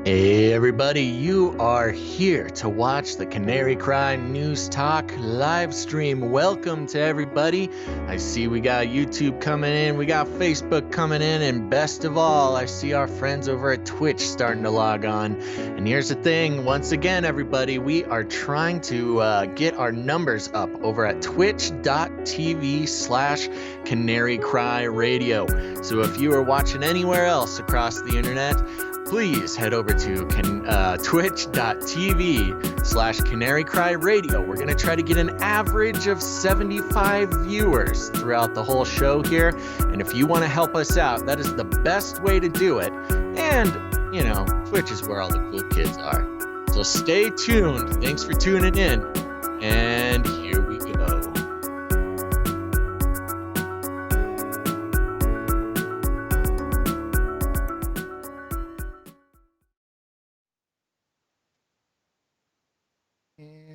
Hey everybody, you are here to watch the Canary Cry News Talk live stream. Welcome to everybody. I see we got YouTube coming in, we got Facebook coming in, and best of all, I see our friends over at Twitch starting to log on. And here's the thing, once again everybody, we are trying to get our numbers up over at twitch.tv/Canary Cry Radio. So if you are watching anywhere else across the internet, please head over to twitch.tv/Canary Cry Radio. We're going to try to get an average of 75 viewers throughout the whole show here. And if you want to help us out, that is the best way to do it. And, you know, Twitch is where all the cool kids are. So stay tuned. Thanks for tuning in. And here we go.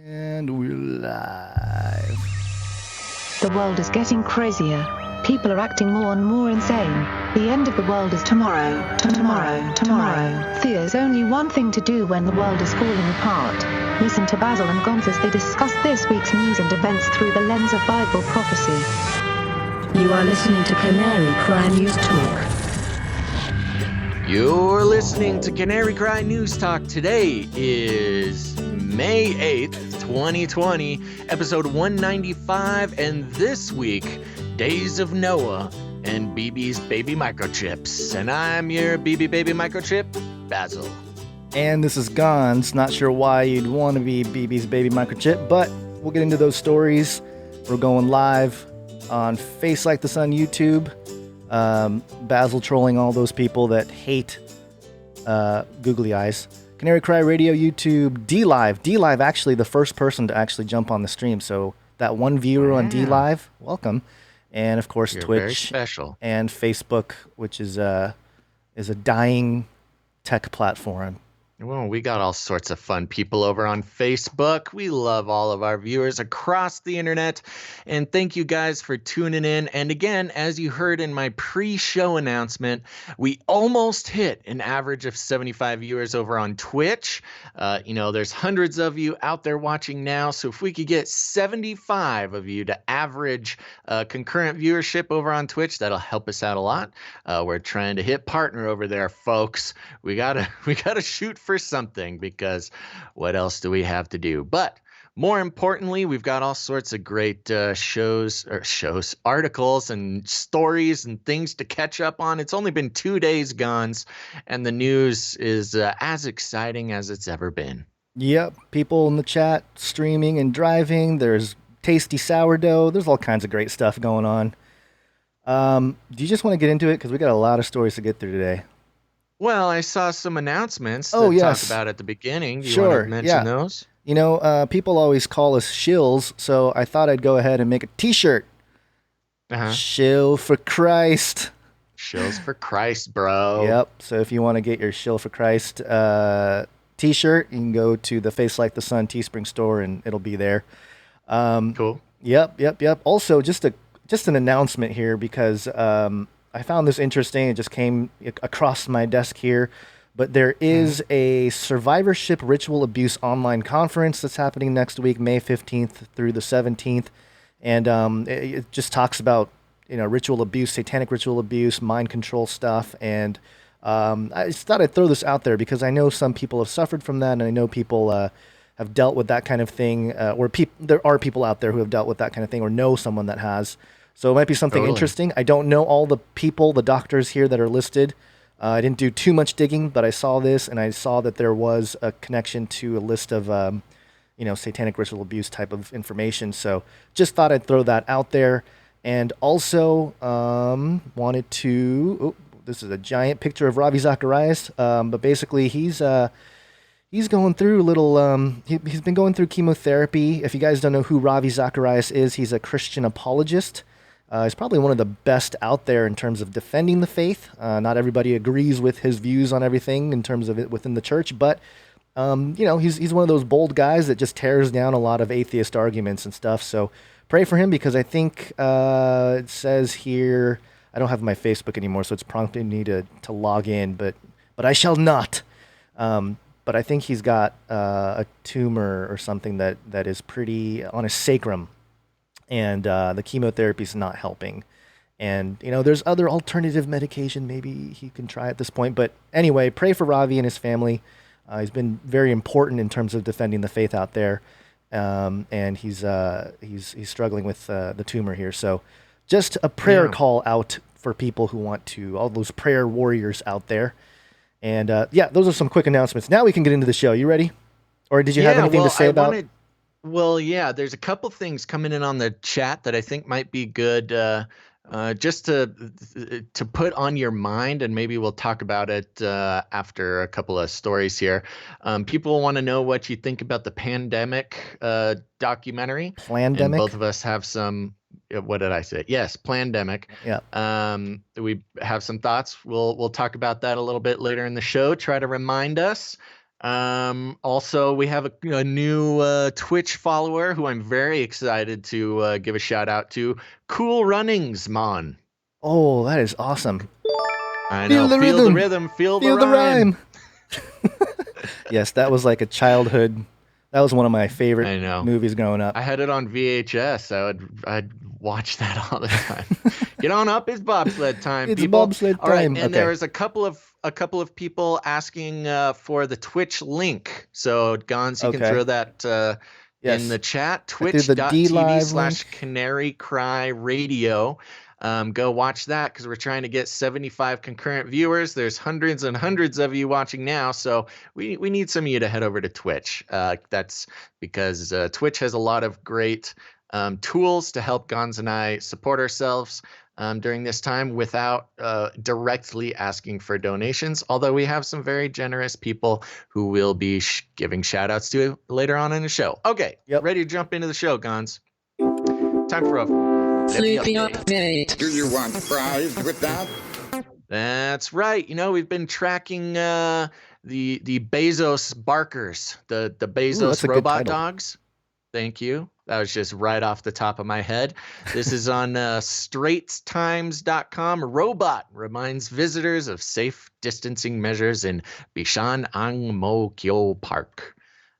And we're live. The world is getting crazier. People are acting more and more insane. The end of the world is tomorrow. Tomorrow. There's only one thing to do when the world is falling apart. Listen to Basil and Gonz as they discuss this week's news and events through the lens of Bible prophecy. You are listening to Canary Cry News Talk. You're listening to Canary Cry News Talk. Today is May 8th, 2020, episode 195, and this week, Days of Noah and Bibi's Baby Microchips. And I'm your Bibi Baby Microchip, Basil. And this is Gonz. Not sure why you'd want to be Bibi's Baby Microchip, but we'll get into those stories. We're going live on Face Like the Sun YouTube. Basil trolling all those people that hate googly eyes. Canary Cry Radio, YouTube, D-Live actually the first person to actually jump on the stream. So that one viewer on D-Live, welcome. And of course, You're Twitch very special. And Facebook, which is a dying tech platform. Well, we got all sorts of fun people over on Facebook. We love all of our viewers across the internet. And thank you guys for tuning in. And again, as you heard in my pre-show announcement, we almost hit an average of 75 viewers over on Twitch. There's hundreds of you out there watching now. So if we could get 75 of you to average concurrent viewership over on Twitch, that'll help us out a lot. We're trying to hit partner over there, folks. We gotta shoot for something, because what else do we have to do? But more importantly, we've got all sorts of great articles and stories and things to catch up on. It's only been 2 days gone, and the news is as exciting as it's ever been. Yep, people in the chat streaming and driving. There's tasty sourdough. There's all kinds of great stuff going on. Do you just want to get into it? Because we got a lot of stories to get through today. Well, I saw some announcements to yes. talk about at the beginning. Do you Sure, want to mention those? You know, people always call us shills, so I thought I'd go ahead and make a t-shirt. Shill for Christ. Shills for Christ, bro. Yep, so if you want to get your Shill for Christ t-shirt, you can go to the Face Like the Sun Teespring store, and it'll be there. Cool. Yep. Also, just an announcement here, because I found this interesting. It just came across my desk here. But there is a survivorship ritual abuse online conference that's happening next week, May 15th through the 17th. And it just talks about, ritual abuse, satanic ritual abuse, mind control stuff. And I just thought I'd throw this out there because I know some people have suffered from that. And I know people have dealt with that kind of thing. There are people out there who have dealt with that kind of thing or know someone that has. So it might be something interesting. I don't know all the people, the doctors here that are listed. I didn't do too much digging, but I saw this, and I saw that there was a connection to a list of, satanic ritual abuse type of information. So just thought I'd throw that out there. And also wanted to... this is a giant picture of Ravi Zacharias. But basically, he's going through a little... he's been going through chemotherapy. If you guys don't know who Ravi Zacharias is, he's a Christian apologist. He's probably one of the best out there in terms of defending the faith. Not everybody agrees with his views on everything in terms of it within the church, but he's one of those bold guys that just tears down a lot of atheist arguments and stuff. So pray for him, because I think it says here, I don't have my Facebook anymore, so it's prompting me to log in, but I shall not. But I think he's got a tumor or something that is pretty on his sacrum, and the chemotherapy is not helping. And there's other alternative medication maybe he can try at this point. But anyway, pray for Ravi and his family. He's been very important in terms of defending the faith out there, and he's struggling with the tumor here. So, just a prayer call out for people who want to, all those prayer warriors out there. And those are some quick announcements. Now we can get into the show. You ready? Or did you have anything to say about? Well, yeah, there's a couple things coming in on the chat that I think might be good just to put on your mind, and maybe we'll talk about it after a couple of stories here. People want to know what you think about the pandemic documentary. Plandemic? And both of us have some. What did I say? Yes, plandemic. Yeah. We have some thoughts. We'll talk about that a little bit later in the show. Try to remind us. Also, we have a new Twitch follower who I'm very excited to give a shout out to. Cool Runnings, Mon. Oh, that is awesome. I know. Feel the rhythm. Feel the rhyme. Yes, that was like a childhood. That was one of my favorite movies growing up. I had it on VHS. I'd watch that all the time. Get on up, it's bobsled time, it's people. Bobsled time. All right, and there was a couple of people asking for the Twitch link. So, Gons, you can throw that in the chat. Twitch.tv/Canary Cry Radio. Go watch that because we're trying to get 75 concurrent viewers. There's hundreds and hundreds of you watching now, so we need some of you to head over to Twitch. That's because Twitch has a lot of great tools to help Gons and I support ourselves during this time without directly asking for donations, although we have some very generous people who will be giving shout-outs to later on in the show. Okay, ready to jump into the show, Gons. Time for a Sleeping update. Do you want fries with that? That's right. We've been tracking the Bezos barkers, the Bezos robot dogs. Thank you. That was just right off the top of my head. This is on straitstimes.com. Robot reminds visitors of safe distancing measures in Bishan Ang Mo Kyo Park.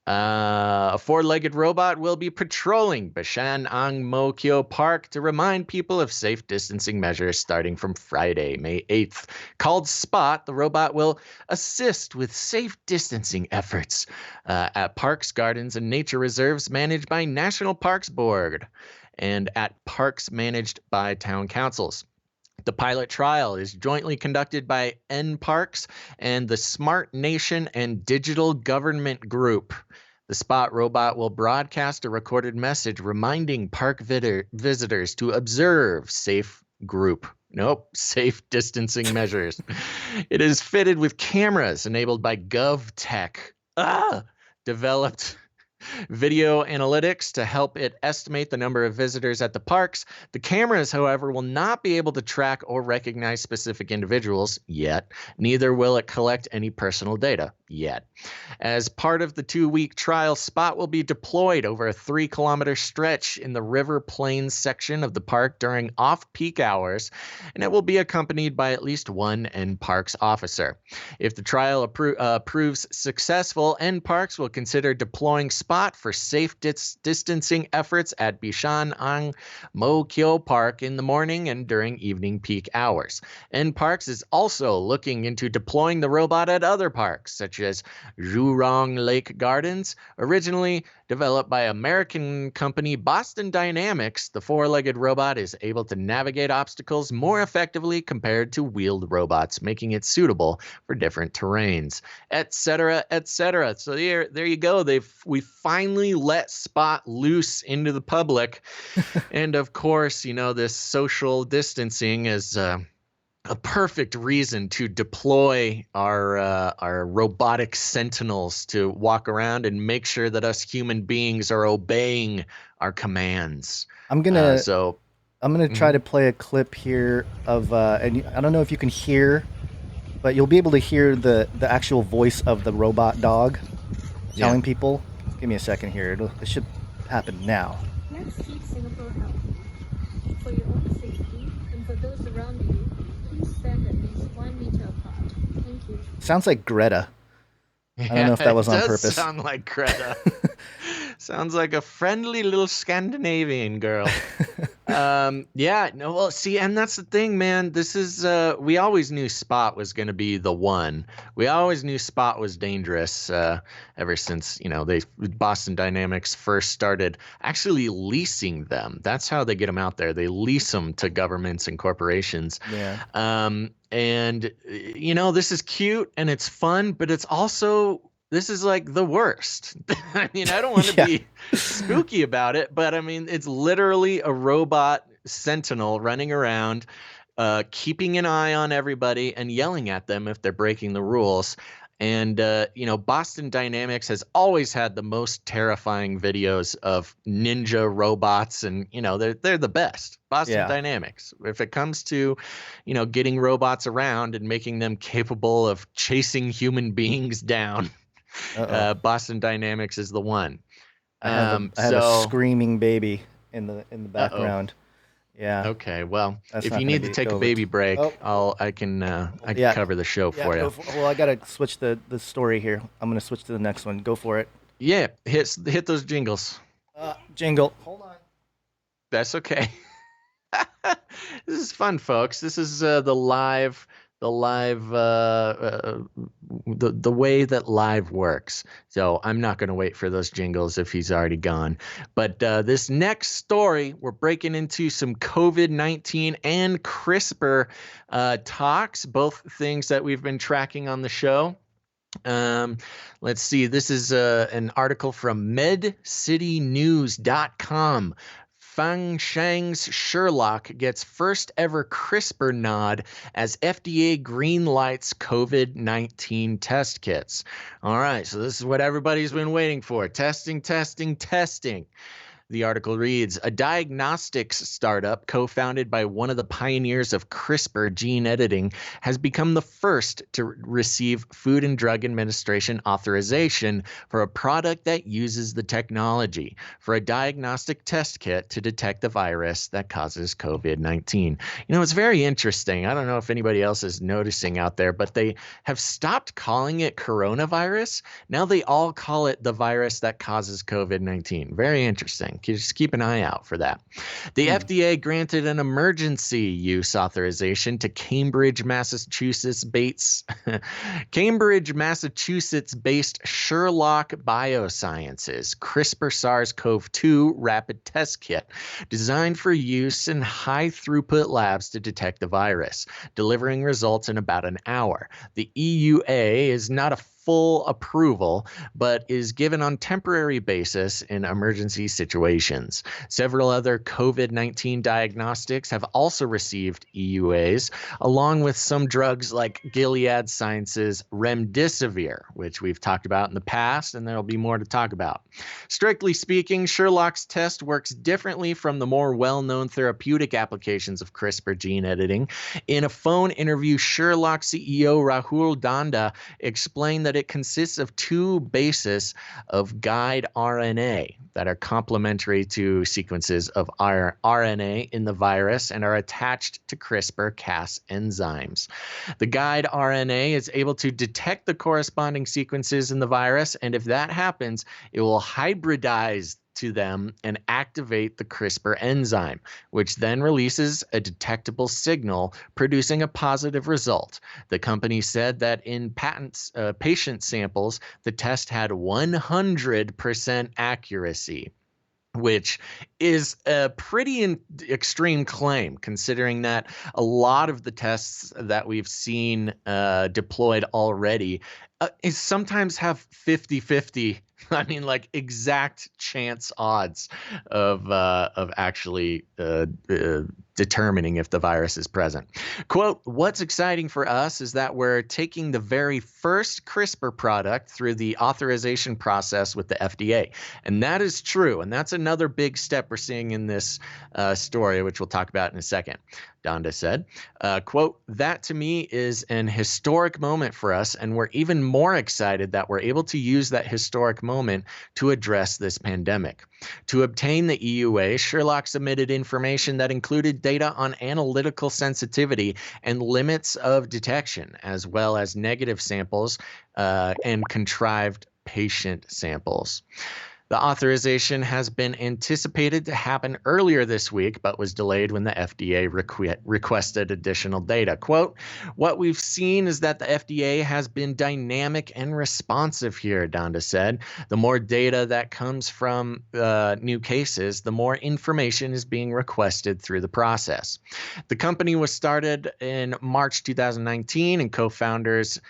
A four-legged robot will be patrolling Bishan Ang Mo Kyo Park to remind people of safe distancing measures starting from Friday, May 8th. Called Spot, the robot will assist with safe distancing efforts at parks, gardens, and nature reserves managed by National Parks Board and at parks managed by town councils. The pilot trial is jointly conducted by NParks and the Smart Nation and Digital Government Group. The Spot robot will broadcast a recorded message reminding park visitors to observe safe distancing measures. It is fitted with cameras enabled by GovTech. Developed video analytics to help it estimate the number of visitors at the parks. The cameras, however, will not be able to track or recognize specific individuals yet. Neither will it collect any personal data yet. As part of the 2-week trial, Spot will be deployed over a 3-kilometer stretch in the River Plains section of the park during off-peak hours, and it will be accompanied by at least one NParks officer. If the trial proves successful, NParks will consider deploying Spot for safe distancing efforts at Bishan Ang Mo Kyo Park in the morning and during evening peak hours. NParks is also looking into deploying the robot at other parks, such as Jurong Lake Gardens. Originally developed by American company Boston Dynamics, the four-legged robot is able to navigate obstacles more effectively compared to wheeled robots, making it suitable for different terrains, etc., etc. So there you go. We finally let Spot loose into the public. And of course, this social distancing is a perfect reason to deploy our robotic sentinels to walk around and make sure that us human beings are obeying our commands. I'm gonna try to play a clip here of and I don't know if you can hear, but you'll be able to hear the actual voice of the robot dog telling people. Give me a second here. It should happen now. Let's keep Singapore healthy. For your own safety and for those around you, please stand at least 1 meter apart. Thank you. Sounds like Greta. I don't know if Yeah, that it was on does purpose. sound like Greta. Sounds like a friendly little Scandinavian girl. Yeah, no, well, see, and that's the thing, man. This is we always knew Spot was going to be the one. We always knew Spot was dangerous ever since, they Boston Dynamics first started actually leasing them. That's how they get them out there. They lease them to governments and corporations. Yeah. And this is cute and it's fun, but it's also this is like the worst. I mean, I don't want to Yeah. be spooky about it, but I mean, it's literally a robot sentinel running around, keeping an eye on everybody and yelling at them if they're breaking the rules. And, Boston Dynamics has always had the most terrifying videos of ninja robots. And, they're the best. Boston Yeah. Dynamics. If it comes to, getting robots around and making them capable of chasing human beings down, Boston Dynamics is the one. I have a screaming baby in the background. Yeah. Okay. Well, That's if not you gonna need to be take a over baby break, Oh. I can Yeah. cover the show Yeah, for you. well, I gotta switch the story here. I'm gonna switch to the next one. Go for it. Yeah, hit those jingles. Jingle. Hold on. That's okay. This is fun, folks. This is the way that live works. So I'm not going to wait for those jingles if he's already gone. But this next story, we're breaking into some COVID-19 and CRISPR talks, both things that we've been tracking on the show. Let's see. This is an article from medcitynews.com. Fang Shang's Sherlock gets first ever CRISPR nod as FDA greenlights COVID-19 test kits. All right, so this is what everybody's been waiting for. Testing, testing, testing. The article reads, a diagnostics startup co-founded by one of the pioneers of CRISPR gene editing has become the first to receive Food and Drug Administration authorization for a product that uses the technology for a diagnostic test kit to detect the virus that causes COVID-19. It's very interesting. I don't know if anybody else is noticing out there, but they have stopped calling it coronavirus. Now they all call it the virus that causes COVID-19. Very interesting. Just keep an eye out for that. The FDA granted an emergency use authorization to Cambridge, Massachusetts-based Sherlock Biosciences CRISPR SARS-CoV-2 rapid test kit designed for use in high-throughput labs to detect the virus, delivering results in about an hour. The EUA is not a full approval, but is given on temporary basis in emergency situations. Several other COVID-19 diagnostics have also received EUAs, along with some drugs like Gilead Sciences' Remdesivir, which we've talked about in the past, and there'll be more to talk about. Strictly speaking, Sherlock's test works differently from the more well-known therapeutic applications of CRISPR gene editing. In a phone interview, Sherlock CEO Rahul Danda explained that it consists of two bases of guide RNA that are complementary to sequences of RNA in the virus and are attached to CRISPR-Cas enzymes. The guide RNA is able to detect the corresponding sequences in the virus, and if that happens, it will hybridize to them and activate the CRISPR enzyme, which then releases a detectable signal, producing a positive result. The company said that in patient samples, the test had 100% accuracy, which is a pretty extreme claim, considering that a lot of the tests that we've seen deployed already sometimes have 50-50. I mean, like exact chance odds of actually determining if the virus is present. Quote, what's exciting for us is that we're taking the very first CRISPR product through the authorization process with the FDA. And that is true. And that's another big step we're seeing in this story, which we'll talk about in a second. Donda said, quote, that to me is an historic moment for us, and we're even more excited that we're able to use that historic moment to address this pandemic. To obtain the EUA, Sherlock submitted information that included data on analytical sensitivity and limits of detection, as well as negative samples and contrived patient samples. The authorization has been anticipated to happen earlier this week, but was delayed when the FDA requested additional data. Quote, what we've seen is that the FDA has been dynamic and responsive here, Donda said. The more data that comes from new cases, the more information is being requested through the process. The company was started in March 2019, and co-founders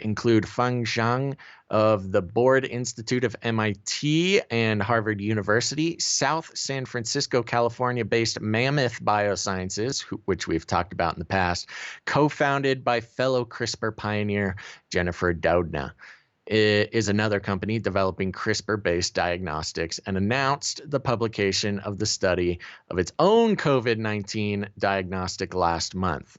include Feng Zhang of the Broad Institute of MIT and Harvard University, South San Francisco, California-based Mammoth Biosciences, which we've talked about in the past, co-founded by fellow CRISPR pioneer Jennifer Doudna, is another company developing CRISPR-based diagnostics, and announced the publication of the study of its own COVID-19 diagnostic last month.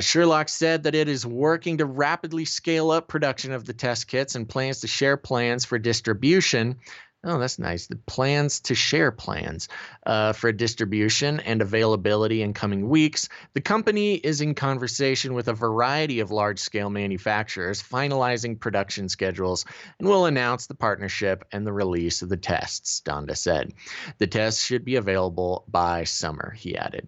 Sherlock said that it is working to rapidly scale up production of the test kits and plans to share plans for distribution. Oh, that's nice. The plans to share plans for distribution and availability in coming weeks. The company is in conversation with a variety of large-scale manufacturers, finalizing production schedules, and will announce the partnership and the release of the tests, Donda said. The tests should be available by summer, he added.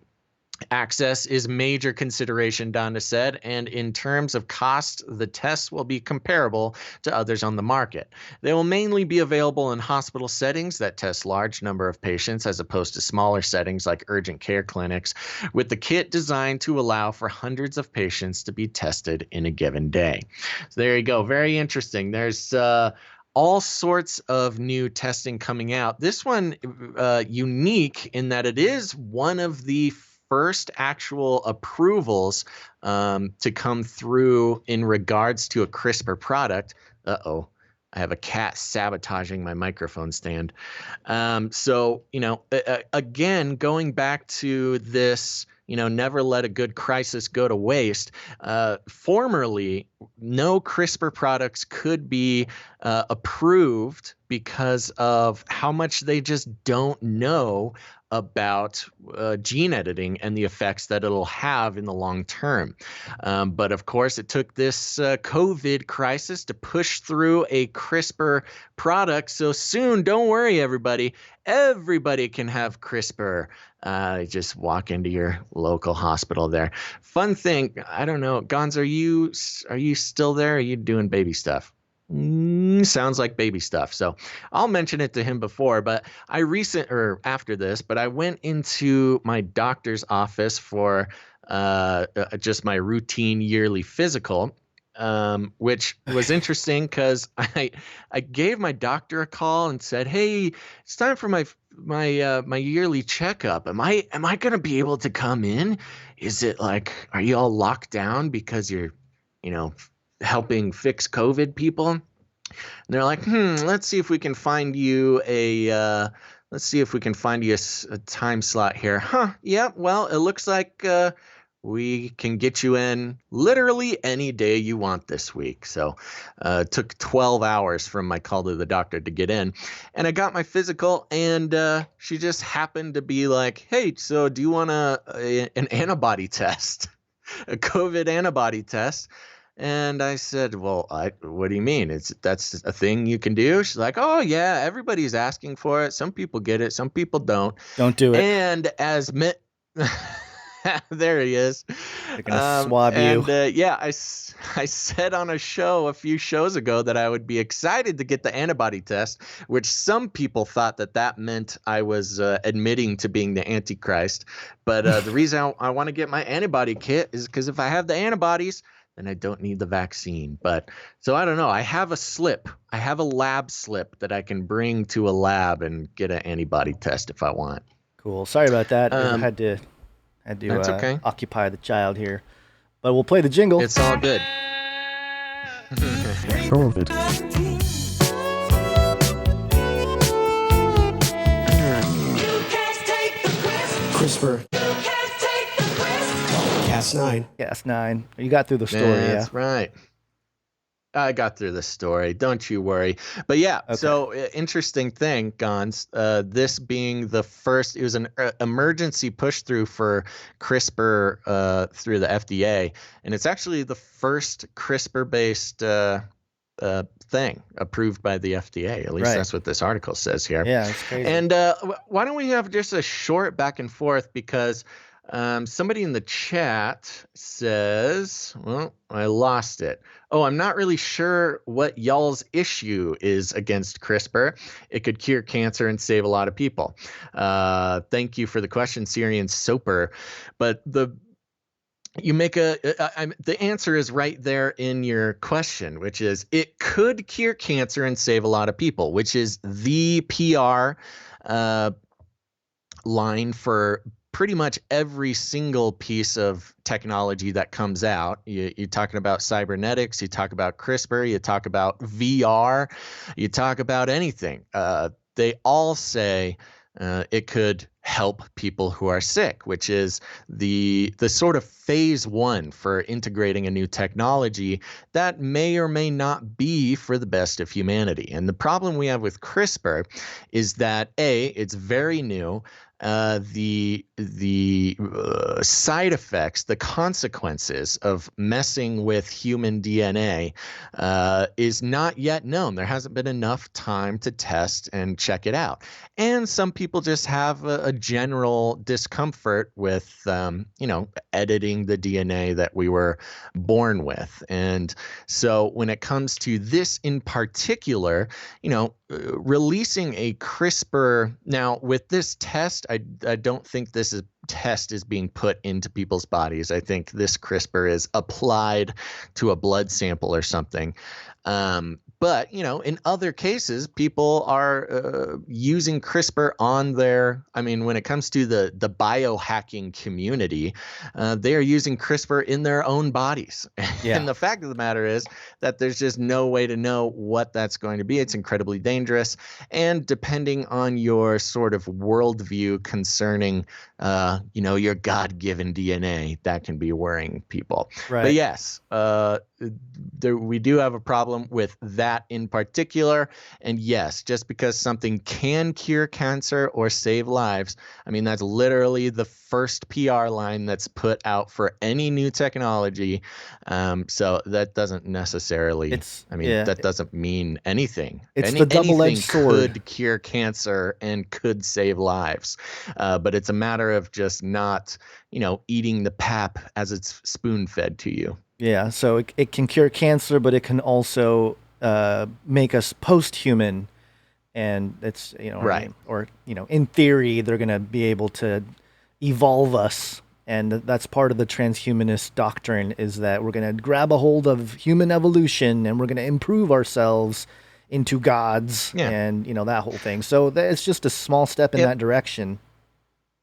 Access is major consideration, Donda said, and in terms of cost, the tests will be comparable to others on the market. They will mainly be available in hospital settings that test large number of patients as opposed to smaller settings like urgent care clinics, with the kit designed to allow for hundreds of patients to be tested in a given day. So there you go. Very interesting. There's all sorts of new testing coming out. This one unique in that it is one of the first actual approvals to come through in regards to a CRISPR product. Uh-oh, I have a cat sabotaging my microphone stand. So, again, going back to this, never let a good crisis go to waste. Formerly, no CRISPR products could be approved because of how much they just don't know about gene editing and the effects that it'll have in the long term. But of course, it took this COVID crisis to push through a CRISPR product. So soon, don't worry, everybody can have CRISPR. Just walk into your local hospital there. Fun thing, I don't know, Gonz, are you still there? Or are you doing baby stuff? Sounds like baby stuff. So I'll mention it to him before, but after this, but I went into my doctor's office for just my routine yearly physical, which was interesting because I gave my doctor a call and said, hey, it's time for my yearly checkup. Am I going to be able to come in? Is it like, are you all locked down because you're, helping fix COVID people? And they're like, let's see if we can find you a time slot here. Yeah, well, it looks like we can get you in literally any day you want this week. So it took 12 hours from my call to the doctor to get in. And I got my physical, and she just happened to be like, hey, so do you want an antibody test, a COVID antibody test? And I said, well, what do you mean? That's a thing you can do? She's like, oh, yeah, everybody's asking for it. Some people get it. Some people don't. Don't do it. And there he is. They're going to swab you. And I said on a show a few shows ago that I would be excited to get the antibody test, which some people thought that meant I was admitting to being the Antichrist. But the reason I want to get my antibody kit is because if I have the antibodies, then I don't need the vaccine. But so I don't know. I have a slip. I have a lab slip that I can bring to a lab and get an antibody test if I want. Cool. Sorry about that. I had to that's okay. Occupy the child here. But we'll play the jingle. It's all good. COVID. CRISPR. Cas9. Cas9. You got through the story, That's right. I got through the story. Don't you worry. But yeah, Okay. so interesting thing, Gons. This being the first, it was an emergency push through for CRISPR through the FDA, and it's actually the first CRISPR-based thing approved by the FDA. At least Right. that's what this article says here. Yeah, it's crazy. And why don't we have just a short back and forth, because somebody in the chat says, well, I lost it. Oh, I'm not really sure what y'all's issue is against CRISPR. It could cure cancer and save a lot of people. Thank you for the question, Syrian Soper. But the answer is right there in your question, which is it could cure cancer and save a lot of people, which is the PR line for pretty much every single piece of technology that comes out. You're talking about cybernetics, you talk about CRISPR, you talk about VR, you talk about anything. They all say it could help people who are sick, which is the sort of phase one for integrating a new technology that may or may not be for the best of humanity. And the problem we have with CRISPR is that it's very new. The side effects, the consequences of messing with human DNA is not yet known. There hasn't been enough time to test and check it out. And some people just have a general discomfort with, editing the DNA that we were born with. And so when it comes to this in particular, releasing a CRISPR, now with this test, I don't think this test is being put into people's bodies. I think this CRISPR is applied to a blood sample or something. But, in other cases, people are using CRISPR on when it comes to the biohacking community, they are using CRISPR in their own bodies. Yeah. And the fact of the matter is that there's just no way to know what that's going to be. It's incredibly dangerous. And depending on your sort of worldview concerning, your God-given DNA, that can be worrying people. Right. But yes, we do have a problem with that in particular. And yes, just because something can cure cancer or save lives, that's literally the first PR line that's put out for any new technology. So that doesn't necessarily, that doesn't mean anything. It's the double-edged sword. Could cure cancer and could save lives. But it's a matter of just not, eating the pap as it's spoon-fed to you. Yeah, so it can cure cancer, but it can also make us post-human, and it's right. In theory, they're going to be able to evolve us, and that's part of the transhumanist doctrine, is that we're going to grab a hold of human evolution and we're going to improve ourselves into gods, and that whole thing. So it's just a small step in that direction.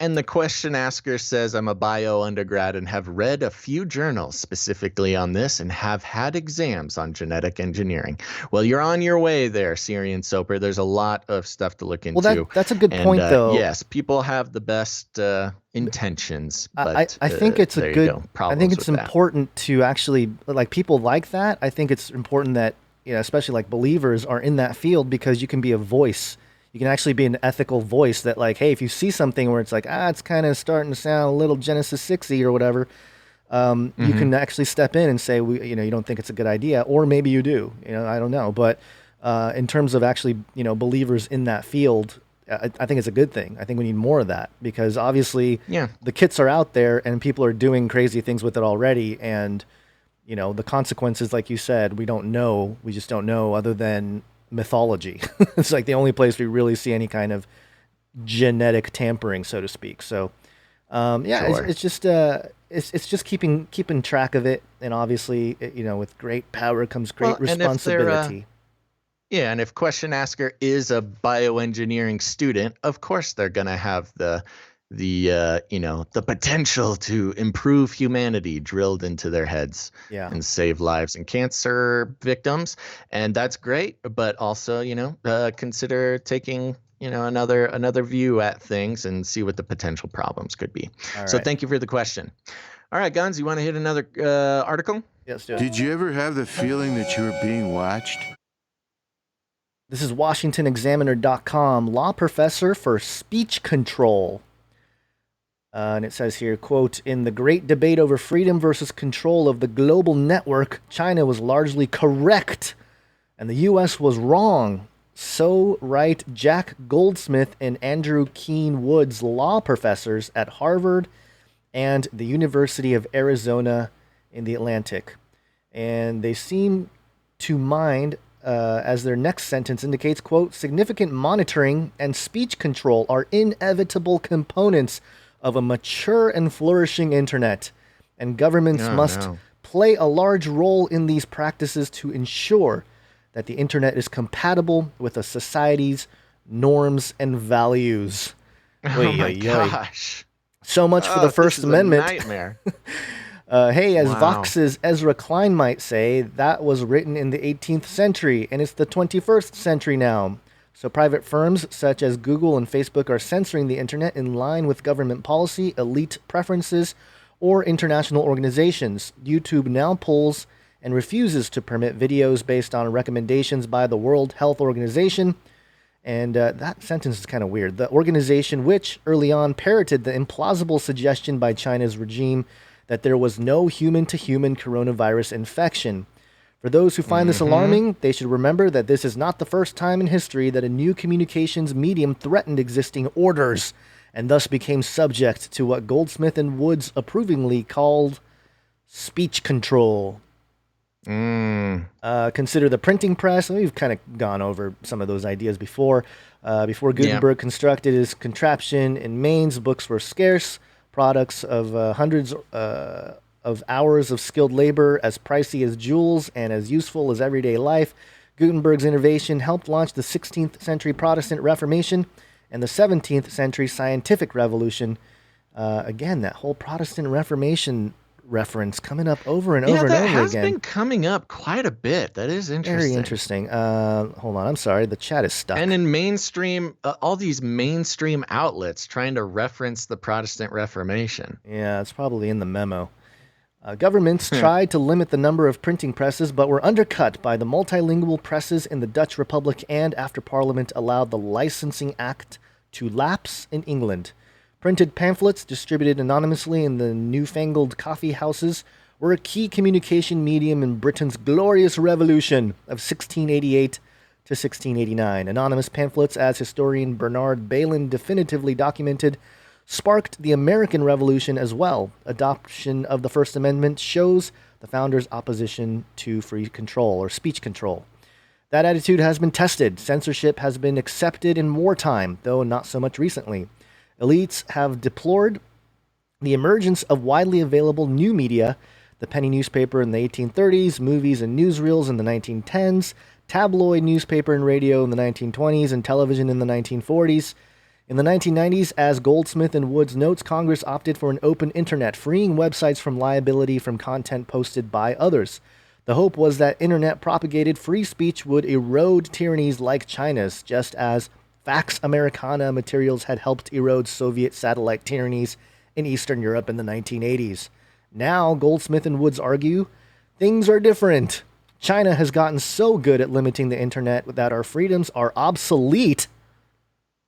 And the question asker says, I'm a bio undergrad and have read a few journals specifically on this and have had exams on genetic engineering. Well, you're on your way there, Syrian Soper. There's a lot of stuff to look into. Well, that's a good point, though. Yes, people have the best intentions. But I think it's a good. I think it's important that. to actually, like, people like that. I think it's important that, especially like believers are in that field, because you can be a voice. You can actually be an ethical voice that, like, hey, if you see something where it's like, it's kind of starting to sound a little Genesis 6-y or whatever, you can actually step in and say, you don't think it's a good idea, or maybe you do. I don't know. But in terms of actually, believers in that field, I think it's a good thing. I think we need more of that, because obviously the kits are out there and people are doing crazy things with it already. And, the consequences, like you said, we don't know. We just don't know, other than mythology. It's like the only place we really see any kind of genetic tampering, so to speak. So sure. it's just keeping track of it, and obviously with great power comes great responsibility. And if question asker is a bioengineering student, of course they're gonna have the potential to improve humanity drilled into their heads and save lives and cancer victims. And that's great. But also, consider taking, another view at things and see what the potential problems could be. So thank you for the question. All right, Guns, you want to hit another article? Let's do it. Did you ever have the feeling that you were being watched? This is WashingtonExaminer.com. Law professor for speech control. And it says here, quote, in the great debate over freedom versus control of the global network, China was largely correct and the U.S. was wrong. So write Jack Goldsmith and Andrew Keen Woods, law professors at Harvard and the University of Arizona in the Atlantic. And they seem to mind, as their next sentence indicates, quote, significant monitoring and speech control are inevitable components of a mature and flourishing internet, and governments must play a large role in these practices to ensure that the internet is compatible with a society's norms and values. Oh my gosh. So much for the First Amendment. This is a nightmare. Hey, as Vox's Ezra Klein might say, that was written in the 18th century, and it's the 21st century now. So private firms such as Google and Facebook are censoring the internet in line with government policy, elite preferences, or international organizations. YouTube now pulls and refuses to permit videos based on recommendations by the World Health Organization. And that sentence is kind of weird. The organization, which early on parroted the implausible suggestion by China's regime that there was no human-to-human coronavirus infection. For those who find this alarming, they should remember that this is not the first time in history that a new communications medium threatened existing orders and thus became subject to what Goldsmith and Woods approvingly called speech control. Consider the printing press. We've kind of gone over some of those ideas before. Before Gutenberg constructed his contraption in Mainz, books were scarce, products of hundreds of hours of skilled labor, as pricey as jewels and as useful as everyday life. Gutenberg's innovation helped launch the 16th century Protestant Reformation and the 17th century Scientific Revolution. Again, that whole Protestant Reformation reference coming up over and over and over again. Yeah, that has been coming up quite a bit. That is interesting. Very interesting. Hold on, I'm sorry. The chat is stuck. And in mainstream, all these mainstream outlets trying to reference the Protestant Reformation. Yeah, it's probably in the memo. Governments tried to limit the number of printing presses, but were undercut by the multilingual presses in the Dutch Republic and after Parliament allowed the Licensing Act to lapse in England. Printed pamphlets distributed anonymously in the newfangled coffee houses were a key communication medium in Britain's glorious revolution of 1688 to 1689. Anonymous pamphlets, as historian Bernard Bailyn definitively documented, sparked the American Revolution as well. Adoption of the First Amendment shows the founders' opposition to free control or speech control. That attitude has been tested. Censorship has been accepted in wartime, though not so much recently. Elites have deplored the emergence of widely available new media, the penny newspaper in the 1830s, movies and newsreels in the 1910s, tabloid newspaper and radio in the 1920s, and television in the 1940s. In the 1990s, as Goldsmith and Woods notes, Congress opted for an open internet, freeing websites from liability from content posted by others. The hope was that internet propagated free speech would erode tyrannies like China's, just as Pax Americana materials had helped erode Soviet satellite tyrannies in Eastern Europe in the 1980s. Now, Goldsmith and Woods argue, things are different. China has gotten so good at limiting the internet that our freedoms are obsolete.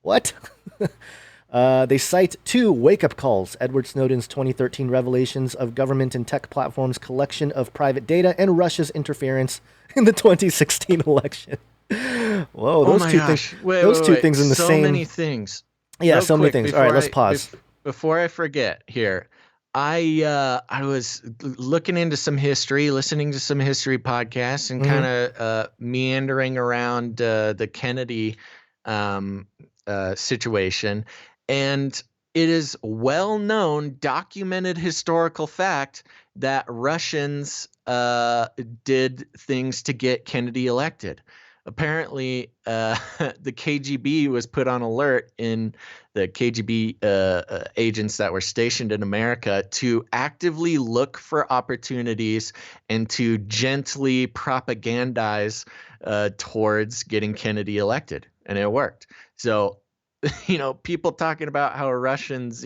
What? They cite two wake-up calls, Edward Snowden's 2013 revelations of government and tech platforms' collection of private data and Russia's interference in the 2016 election. Whoa, those two things in the same... So many things. Yeah, Real so many quick, things. All right, let's pause. Before I forget here, I was looking into some history, listening to some history podcasts, and kind of meandering around the Kennedy situation. And it is well-known, documented historical fact that Russians did things to get Kennedy elected. Apparently, the KGB was put on alert in the KGB agents that were stationed in America to actively look for opportunities and to gently propagandize towards getting Kennedy elected. And it worked. So people talking about how Russians,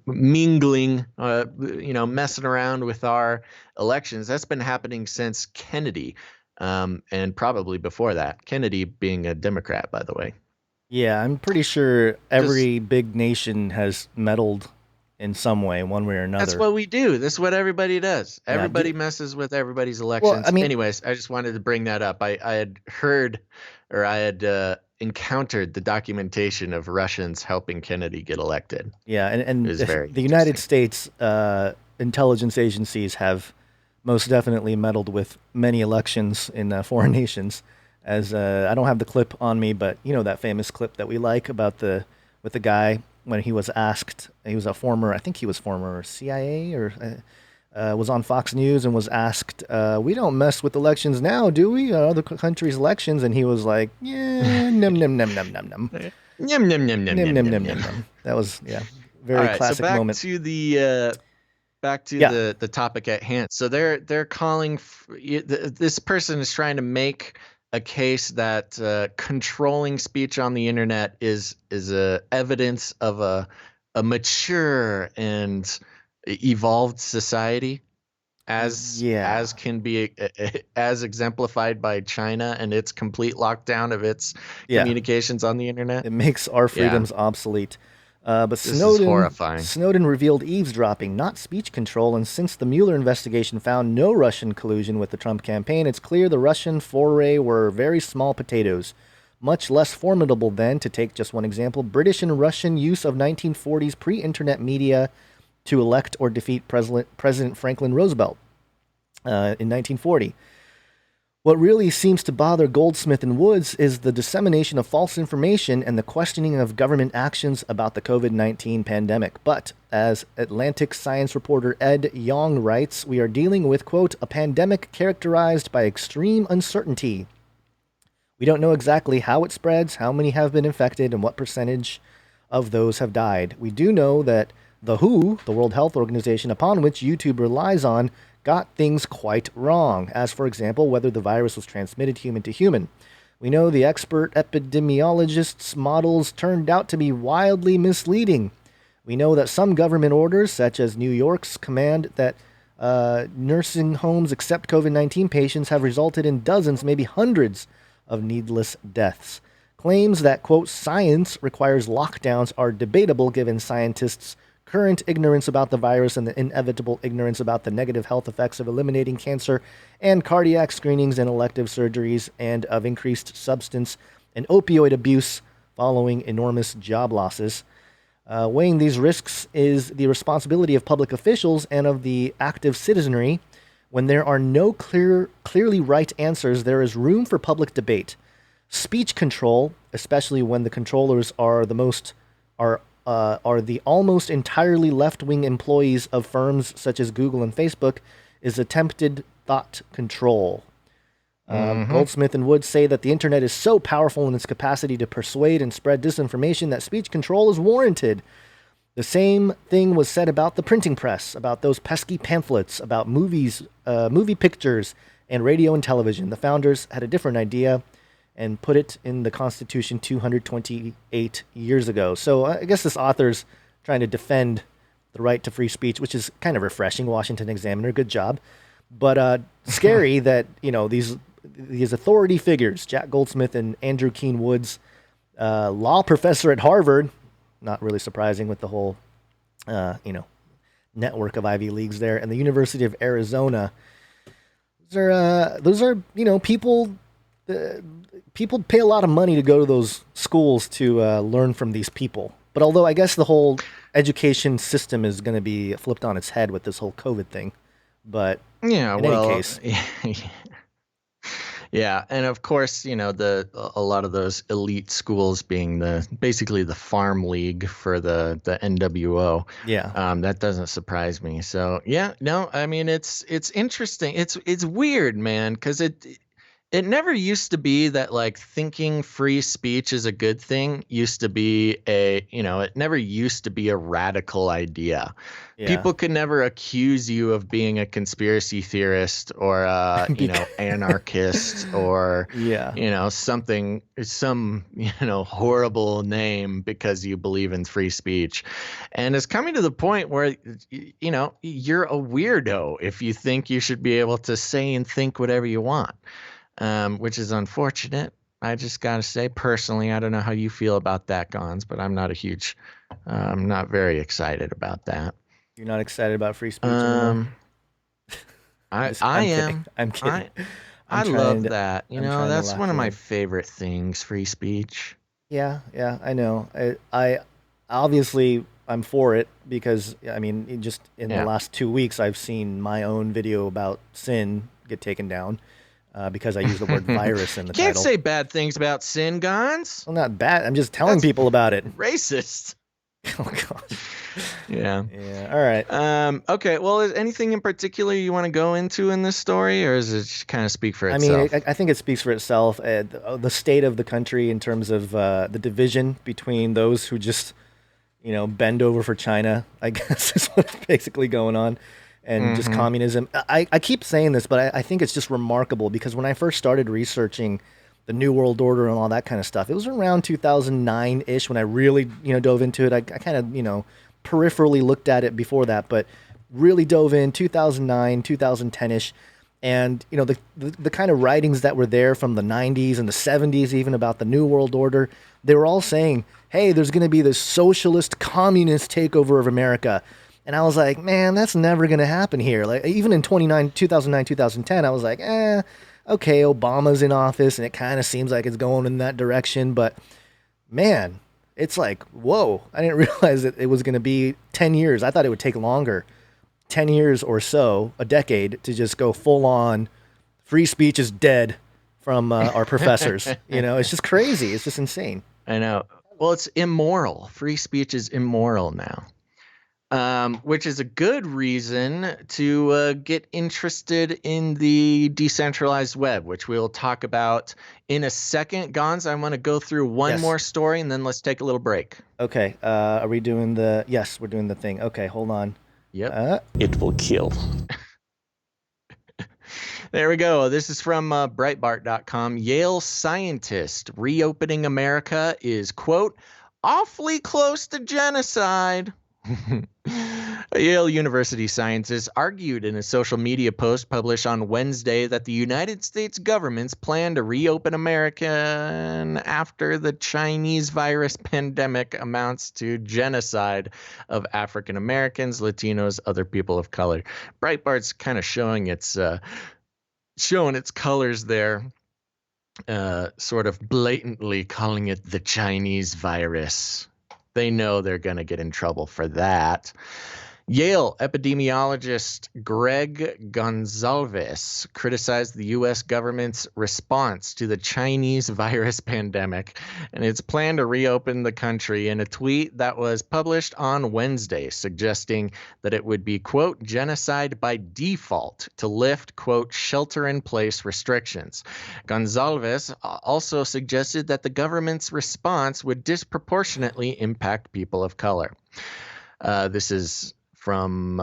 mingling, messing around with our elections. That's been happening since Kennedy, and probably before that. Kennedy being a Democrat, by the way. Yeah, I'm pretty sure Just every big nation has meddled in some way, one way or That's another. what we do. That's what everybody does. Yeah. Everybody messes with everybody's Well, I elections. mean, Anyways, I just wanted to bring that up. I had heard, or I had encountered the documentation of Russians helping Kennedy get elected. yeah, It and was very the United interesting. States intelligence agencies have most definitely meddled with many elections in foreign nations. As I don't have the clip on me, but you know that famous clip that we like about with the guy when he was asked, he was a former, I think he was former CIA or was on Fox News and was asked, "We don't mess with elections now, do we? Other countries' elections?" And he was like, "Yeah, num num num num num num, Yum, yum, yum, yum, num yum, num yum, num num yum. num." That was All very right, so classic moment. back to Yeah, the topic at hand. So they're calling this person is trying to make a case that controlling speech on the internet is a evidence of a mature and evolved society, yeah, as can be as exemplified by China and its complete lockdown of its yeah. communications on the internet. It makes our Yeah, freedoms obsolete. But this is Snowden horrifying. Snowden revealed eavesdropping, not speech control, and since the Mueller investigation found no Russian collusion with the Trump campaign, it's clear the Russian foray were very small potatoes. Much less formidable than, to take just one example, British and Russian use of 1940s pre-internet media to elect or defeat President Franklin Roosevelt in 1940. What really seems to bother Goldsmith and Woods is the dissemination of false information and the questioning of government actions about the COVID-19 pandemic. But, as Atlantic science reporter Ed Yong writes, we are dealing with, quote, a pandemic characterized by extreme uncertainty. We don't know exactly how it spreads, how many have been infected, and what percentage of those have died. We do know that the WHO, the World Health Organization, upon which YouTube relies on, got things quite wrong, as, for example, whether the virus was transmitted human to human. We know the expert epidemiologists' models turned out to be wildly misleading. We know that some government orders, such as New York's command that nursing homes accept COVID-19 patients, have resulted in dozens, maybe hundreds, of needless deaths. Claims that, quote, science requires lockdowns are debatable given scientists' current ignorance about the virus and the inevitable ignorance about the negative health effects of eliminating cancer and cardiac screenings and elective surgeries, and of increased substance and opioid abuse following enormous job losses. Weighing these risks is the responsibility of public officials and of the active citizenry. When there are no clearly right answers, there is room for public debate. Speech control, especially when the controllers are the almost entirely left-wing employees of firms such as Google and Facebook, is attempted thought control. Goldsmith and Woods say that the internet is so powerful in its capacity to persuade and spread disinformation that speech control is warranted. The same thing was said about the printing press, about those pesky pamphlets, about movies, movie pictures, and radio and television. The founders had a different idea and put it in the Constitution 228 years ago. So I guess this author's trying to defend the right to free speech, which is kind of refreshing. Washington Examiner, good job. But scary that, these authority figures, Jack Goldsmith and Andrew Keen Woods, law professor at Harvard, not really surprising with the whole, network of Ivy Leagues there, and the University of Arizona. Those are people. People pay a lot of money to go to those schools to learn from these people. But although I guess the whole education system is going to be flipped on its head with this whole COVID thing, but Yeah, in any well, case, yeah, and of course, a lot of those elite schools being basically the farm league for the NWO. yeah, That doesn't surprise me. So yeah, no, I mean it's interesting. It's weird, man, because It never used to be that like thinking free speech is a good thing used to be it never used to be a radical idea. Yeah. People could never accuse you of being a conspiracy theorist or anarchist or Yeah. some horrible name because you believe in free speech. And it's coming to the point where you're a weirdo if you think you should be able to say and think whatever you want, which is unfortunate. I just got to say, personally, I don't know how you feel about that, Gons, but I'm not very excited about that. You're not excited about free speech anymore? I I'm kidding. am. I'm kidding. I love that. I'm trying to That's lock one of you my in. favorite things, free speech. Yeah, I know. I obviously I'm for it because I mean, just in the last 2 weeks, I've seen my own video about sin get taken down because I use the word virus in the Can't title. say bad things about sin, Gons. Well, not bad. I'm just telling people about it. Racist. Oh God. Yeah. Yeah. All right. Okay. Well, is anything in particular you want to go into in this story, or does it just kind of speak for itself? I think it speaks for itself. The state of the country in terms of the division between those who just, bend over for China, I guess is what's basically going on, and just communism. I keep saying this, but I think it's just remarkable because when I first started researching the New World Order and all that kind of stuff, it was around 2009-ish when I really, dove into it. I kind of, peripherally looked at it before that, but really dove in 2009, 2010-ish. And, the kind of writings that were there from the 90s and the 70s, even about the New World Order, they were all saying, hey, there's going to be this socialist communist takeover of America. And I was like, man, that's never going to happen here. Like, even in 2009, 2010, I was like, okay, Obama's in office and it kind of seems like it's going in that direction. But man, it's like, whoa, I didn't realize that it was going to be 10 years. I thought it would take longer, 10 years or so, a decade, to just go full on free speech is dead from our professors. It's just crazy. It's just insane. I know. Well, it's immoral. Free speech is immoral now. Which is a good reason to get interested in the decentralized web, which we'll talk about in a second. Gons, I want to go through one more story, and then let's take a little break. Okay. Are we doing the... Yes, we're doing the thing. Okay, hold on. Yep. It will kill. There we go. This is from Breitbart.com. Yale scientist reopening America is, quote, awfully close to genocide. A Yale University scientist argued in a social media post published on Wednesday that the United States government's plan to reopen America after the Chinese virus pandemic amounts to genocide of African Americans, Latinos, other people of color. Breitbart's kind of showing its colors there, sort of blatantly calling it the Chinese virus. They know they're going to get in trouble for that. Yale epidemiologist Greg Gonzalez criticized the U.S. government's response to the Chinese virus pandemic and its plan to reopen the country in a tweet that was published on Wednesday, suggesting that it would be, quote, genocide by default to lift, quote, shelter-in-place restrictions. Gonzalez also suggested that the government's response would disproportionately impact people of color. This is from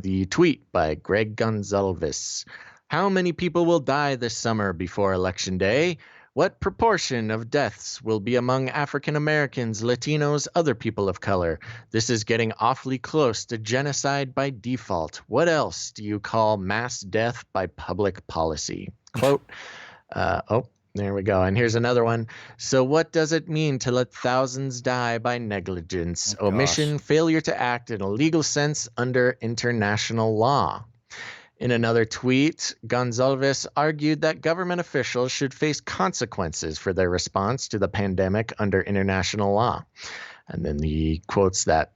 the tweet by Greg Gonzalez. How many people will die this summer before Election Day? What proportion of deaths will be among African Americans, Latinos, other people of color? This is getting awfully close to genocide by default. What else do you call mass death by public policy? Quote, there we go. And here's another one. So what does it mean to let thousands die by negligence, omission, failure to act in a legal sense under international law? In another tweet, Gonzalez argued that government officials should face consequences for their response to the pandemic under international law. And then he quotes that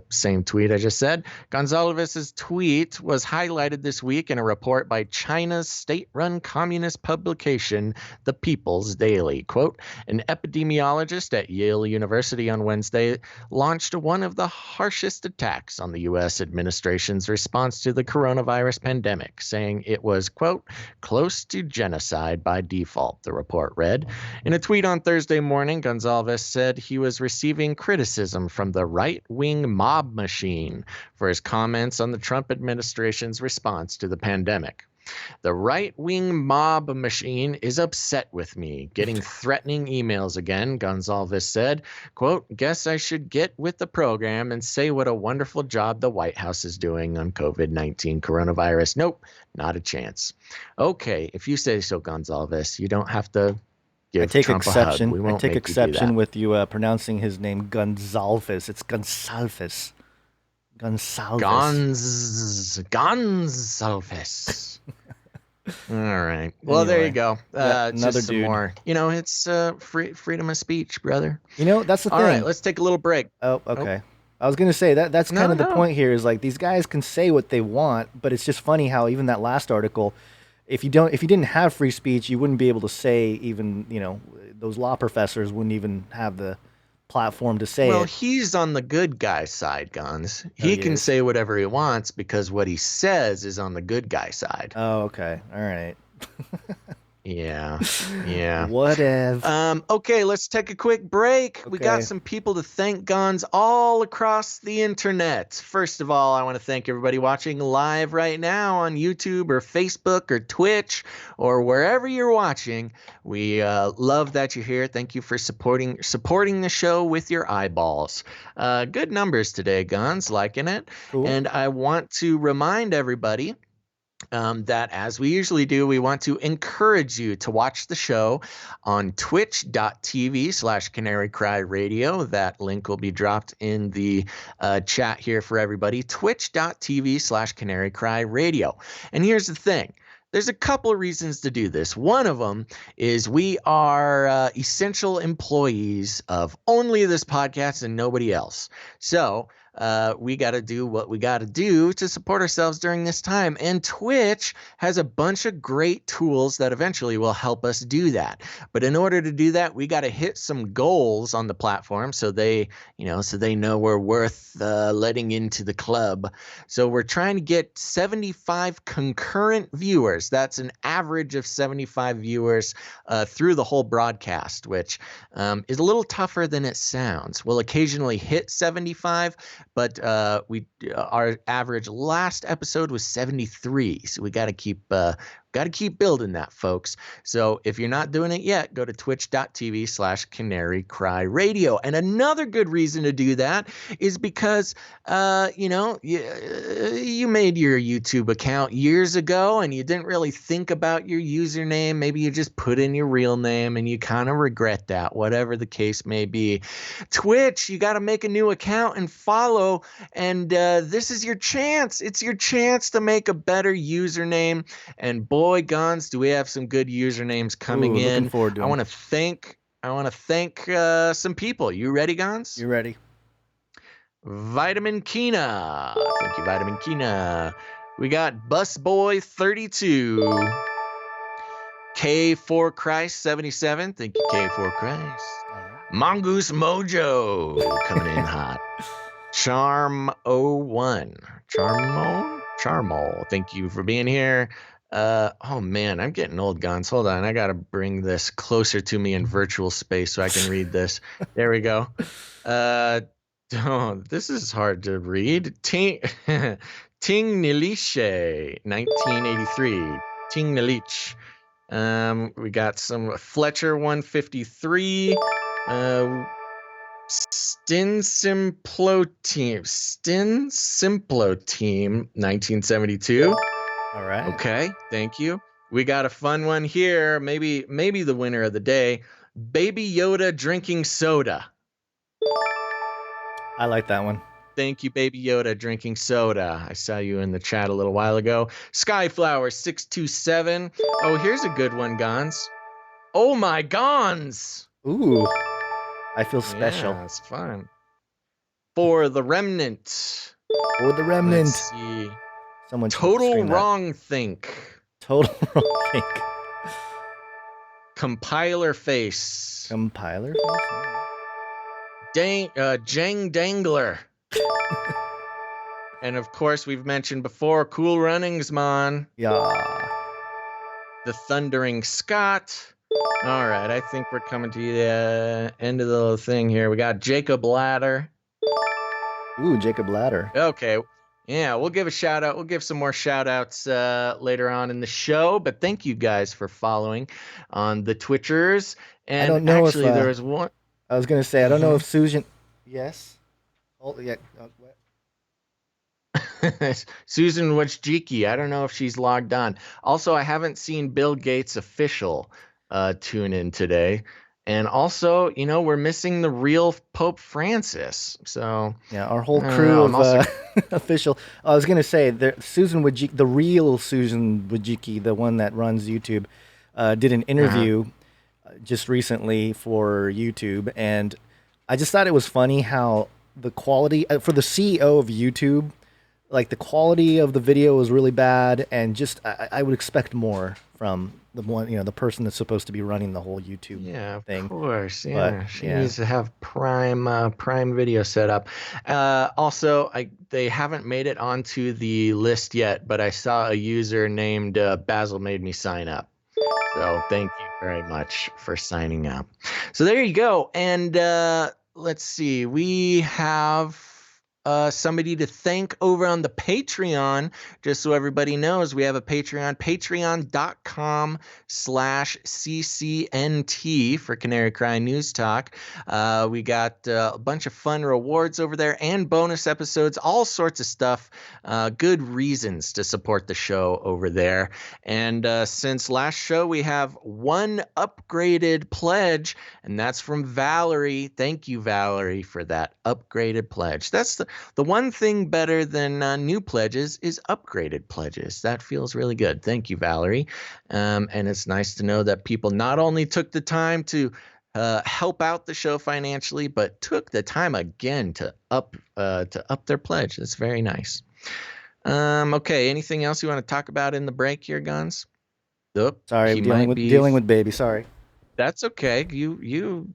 same tweet I just said. Gonzalez's tweet was highlighted this week in a report by China's state-run communist publication, The People's Daily. Quote, an epidemiologist at Yale University on Wednesday launched one of the harshest attacks on the U.S. administration's response to the coronavirus pandemic, saying it was, quote, close to genocide by default, the report read. In a tweet on Thursday morning, Gonzalez said he was receiving criticism from the right-wing mob machine for his comments on the Trump administration's response to the pandemic. The right-wing mob machine is upset with me, getting threatening emails again, Gonzalez said. Quote, guess I should get with the program and say what a wonderful job the White House is doing on COVID-19 coronavirus. Nope, not a chance. Okay, if you say so, Gonzalez, you don't have to give Trump a hug. We won't take make exception you with you pronouncing his name Gonzalez. It's Gonsalves. Gonsalves. Gonzalez. All right. Well, there you go. Another just some dude. more. You know, it's freedom of speech, brother. You know, that's the thing. All right, let's take a little break. Oh, okay. I was gonna say that's kind of the point here. Is like these guys can say what they want, but it's just funny how even that last article, if you didn't have free speech, you wouldn't be able to say even those law professors wouldn't even have the platform to say Well, it. he's on the good guy side, Guns. He can say whatever he wants because what he says is on the good guy side. Oh, okay. All right. Yeah. Yeah. Whatever. Okay, let's take a quick break. We got some people to thank, Guns, all across the internet. First of all, I want to thank everybody watching live right now on YouTube or Facebook or Twitch or wherever you're watching. We love that you're here. Thank you for supporting the show with your eyeballs. Good numbers today, Guns. Liking it. Cool. And I want to remind everybody that, as we usually do, we want to encourage you to watch the show on twitch.tv/Canary Cry Radio. That link will be dropped in the chat here for everybody. Twitch.tv/Canary Cry Radio. And here's the thing. There's a couple of reasons to do this. One of them is we are essential employees of only this podcast and nobody else. So we got to do what we got to do to support ourselves during this time. And Twitch has a bunch of great tools that eventually will help us do that. But in order to do that, we got to hit some goals on the platform so they know we're worth letting into the club. So we're trying to get 75 concurrent viewers. That's an average of 75 viewers through the whole broadcast, which is a little tougher than it sounds. We'll occasionally hit 75, but our average last episode was 73. So we got to keep building that, folks. So if you're not doing it yet, go to twitch.tv/Canary Cry Radio. And another good reason to do that is because, you made your YouTube account years ago and you didn't really think about your username. Maybe you just put in your real name and you kind of regret that, whatever the case may be. Twitch, you got to make a new account and follow. And this is your chance. It's your chance to make a better username. And boy, Guns, do we have some good usernames coming in. Looking forward to I want to thank some people. You ready, Guns? You ready? Vitamin Kina. Thank you, Vitamin Kina. We got Busboy32. K4 Christ 77. Thank you, K4 Christ. Mongoose Mojo coming in hot. Charm01. Charmo. Thank you for being here. Oh man, I'm getting old, Guns. Hold on, I gotta bring this closer to me in virtual space so I can read this. There we go. This is hard to read. Ting Niliche, 1983. Ting Niliche. We got some Fletcher 153. Stin Simplo Team, 1972. All right. Okay, thank you. We got a fun one here. Maybe the winner of the day. Baby Yoda drinking soda. I like that one. Thank you, Baby Yoda drinking soda. I saw you in the chat a little while ago. Skyflower 627. Oh, here's a good one, Gons. Oh my Gons. Ooh. I feel special. Yeah, it's fun. For the Remnant. For the Remnant. Let's see. Someone should Total stream that. Wrong Think. Total Wrong Think. Compiler Face. Compiler Face? Jang Dangler. And of course, we've mentioned before, Cool Runnings, man. Yeah. The Thundering Scott. All right, I think we're coming to the end of the little thing here. We got Jacob Ladder. Ooh, Jacob Ladder. Okay. Yeah, we'll give a shout out. We'll give some more shout outs later on in the show. But thank you guys for following on the Twitchers. And I don't know actually, if, there was one. I was going to say, I don't know if Susan. Yes? Oh, yeah. What? Susan Wojcicki. I don't know if she's logged on. Also, I haven't seen Bill Gates official tune in today. And also, we're missing the real Pope Francis. So yeah, our whole crew of official. I was gonna say Susan Wojcicki, the real Susan Wojcicki, the one that runs YouTube, did an interview just recently for YouTube, and I just thought it was funny how the quality for the CEO of YouTube, like the quality of the video was really bad, and just I would expect more from the one, the person that's supposed to be running the whole YouTube thing. Of course, yeah. But, she needs to have Prime Video set up. Also, they haven't made it onto the list yet, but I saw a user named Basil made me sign up. So thank you very much for signing up. So there you go. And let's see, we have somebody to thank over on the Patreon. Just so everybody knows, we have a Patreon, patreon.com/CCNT for Canary Cry News Talk. We got a bunch of fun rewards over there and bonus episodes, all sorts of stuff. Good reasons to support the show over there. And since last show, we have one upgraded pledge, and that's from Valerie. Thank you, Valerie, for that upgraded pledge. That's the one thing better than new pledges is upgraded pledges. That feels really good. Thank you, Valerie. And it's nice to know that people not only took the time to help out the show financially, but took the time again to up their pledge. That's very nice. Okay, anything else you want to talk about in the break here, Guns? Sorry, dealing with baby. Sorry. That's okay. You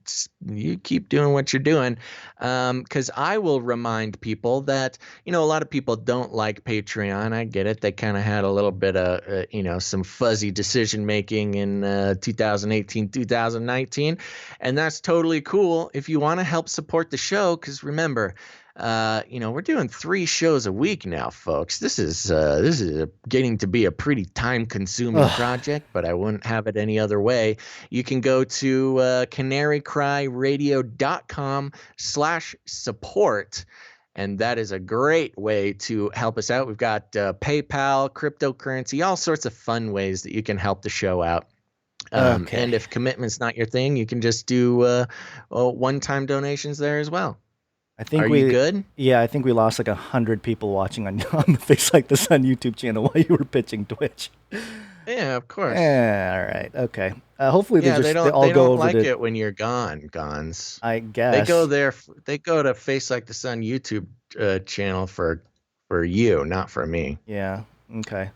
keep doing what you're doing, because I will remind people that a lot of people don't like Patreon. I get it. They kind of had a little bit of some fuzzy decision making in 2018, 2019, and that's totally cool. If you want to help support the show, because remember, we're doing 3 shows a week now, folks. This is getting to be a pretty time-consuming project, but I wouldn't have it any other way. You can go to canarycryradio.com/support, and that is a great way to help us out. We've got PayPal, cryptocurrency, all sorts of fun ways that you can help the show out. And if commitment's not your thing, you can just do one-time donations there as well. Are you good? Yeah, I think we lost like 100 people watching on the Face Like the Sun YouTube channel while you were pitching Twitch. Yeah, of course. Yeah, all right, okay. Hopefully they don't all go over like it when you're gone, Gons. I guess they go there. They go to Face Like the Sun YouTube channel for you, not for me. Yeah. Okay.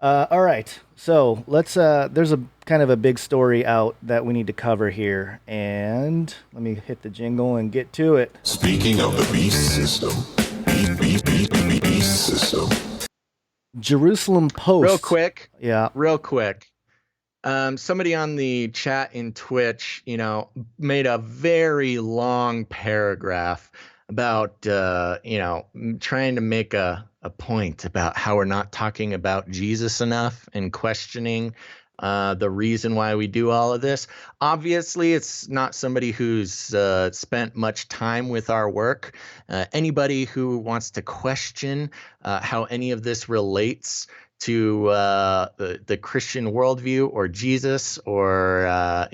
All right. So let's. There's a kind of a big story out that we need to cover here, and let me hit the jingle and get to it. Speaking of the beast system, beast system. Jerusalem Post. Real quick. Yeah. Real quick. Somebody on the chat in Twitch, made a very long paragraph about, trying to make a point about how we're not talking about Jesus enough and questioning the reason why we do all of this. Obviously, it's not somebody who's spent much time with our work. Anybody who wants to question how any of this relates to the Christian worldview or Jesus or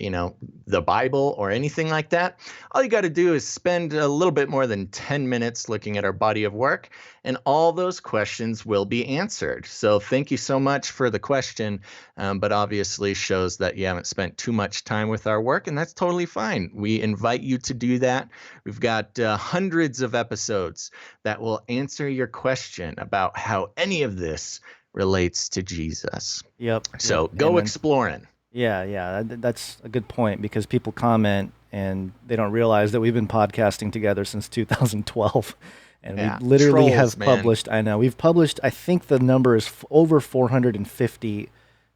the Bible or anything like that, all you got to do is spend a little bit more than 10 minutes looking at our body of work, and all those questions will be answered. So thank you so much for the question, but obviously shows that you haven't spent too much time with our work, and that's totally fine. We invite you to do that. We've got hundreds of episodes that will answer your question about how any of this relates to Jesus. Yep. So go exploring. Yeah, that's a good point, because people comment and they don't realize that we've been podcasting together since 2012. And we literally have published, we've published, I think the number is over 450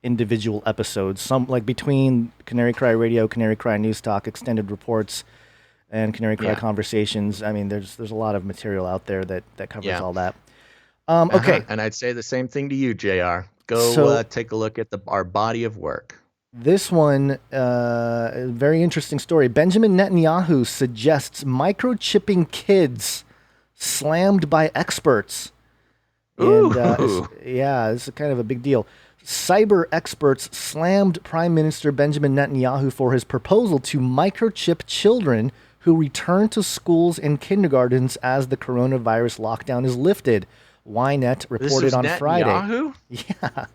individual episodes, some like between Canary Cry Radio, Canary Cry News Talk, Extended Reports, and Canary Cry Conversations. I mean, there's a lot of material out there that covers all that. Okay. And I'd say the same thing to you, JR. Go take a look at our body of work. This one, a very interesting story. Benjamin Netanyahu suggests microchipping kids slammed by experts. And this is kind of a big deal. Cyber experts slammed Prime Minister Benjamin Netanyahu for his proposal to microchip children who return to schools and kindergartens as the coronavirus lockdown is lifted. Ynet reported on Friday. Yeah.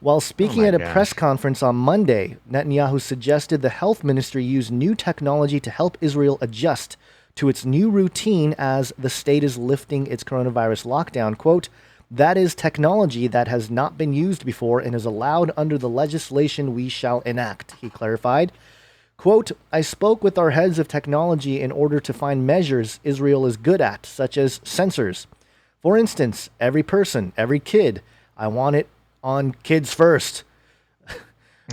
While speaking at a press conference on Monday, Netanyahu suggested the health ministry use new technology to help Israel adjust to its new routine as the state is lifting its coronavirus lockdown. Quote, "That is technology that has not been used before and is allowed under the legislation we shall enact," he clarified. Quote, "I spoke with our heads of technology in order to find measures Israel is good at, such as sensors. For instance, every person, every kid, I want it on kids first,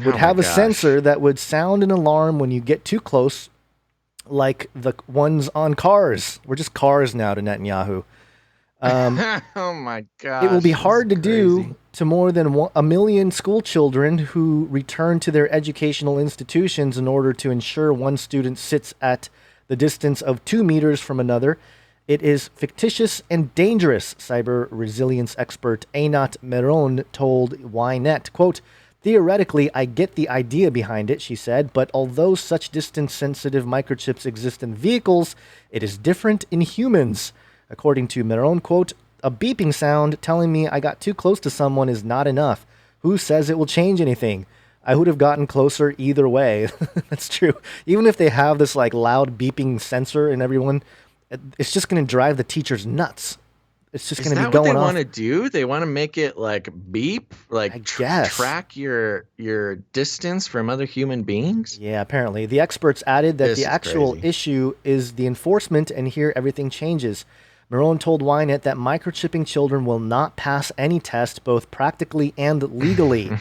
would have a sensor that would sound an alarm when you get too close, like the ones on cars." We're just cars now to Netanyahu. Oh my gosh. It will be hard to do to more than 1 million school children who return to their educational institutions in order to ensure one student sits at the distance of 2 meters from another. It is fictitious and dangerous, cyber resilience expert Einat Meron told Ynet. Quote, "Theoretically, I get the idea behind it," she said, "but although such distance-sensitive microchips exist in vehicles, it is different in humans." According to Meron, quote, "A beeping sound telling me I got too close to someone is not enough. Who says it will change anything? I would have gotten closer either way." That's true. Even if they have this like loud beeping sensor in everyone, it's just going to drive the teachers nuts. It's just going to be going off. Is that what they want to do? They want to make it like beep, like track your distance from other human beings? Yeah, apparently. The experts added that the actual issue is the enforcement, and here everything changes. Meron told Ynet that microchipping children will not pass any test, both practically and legally.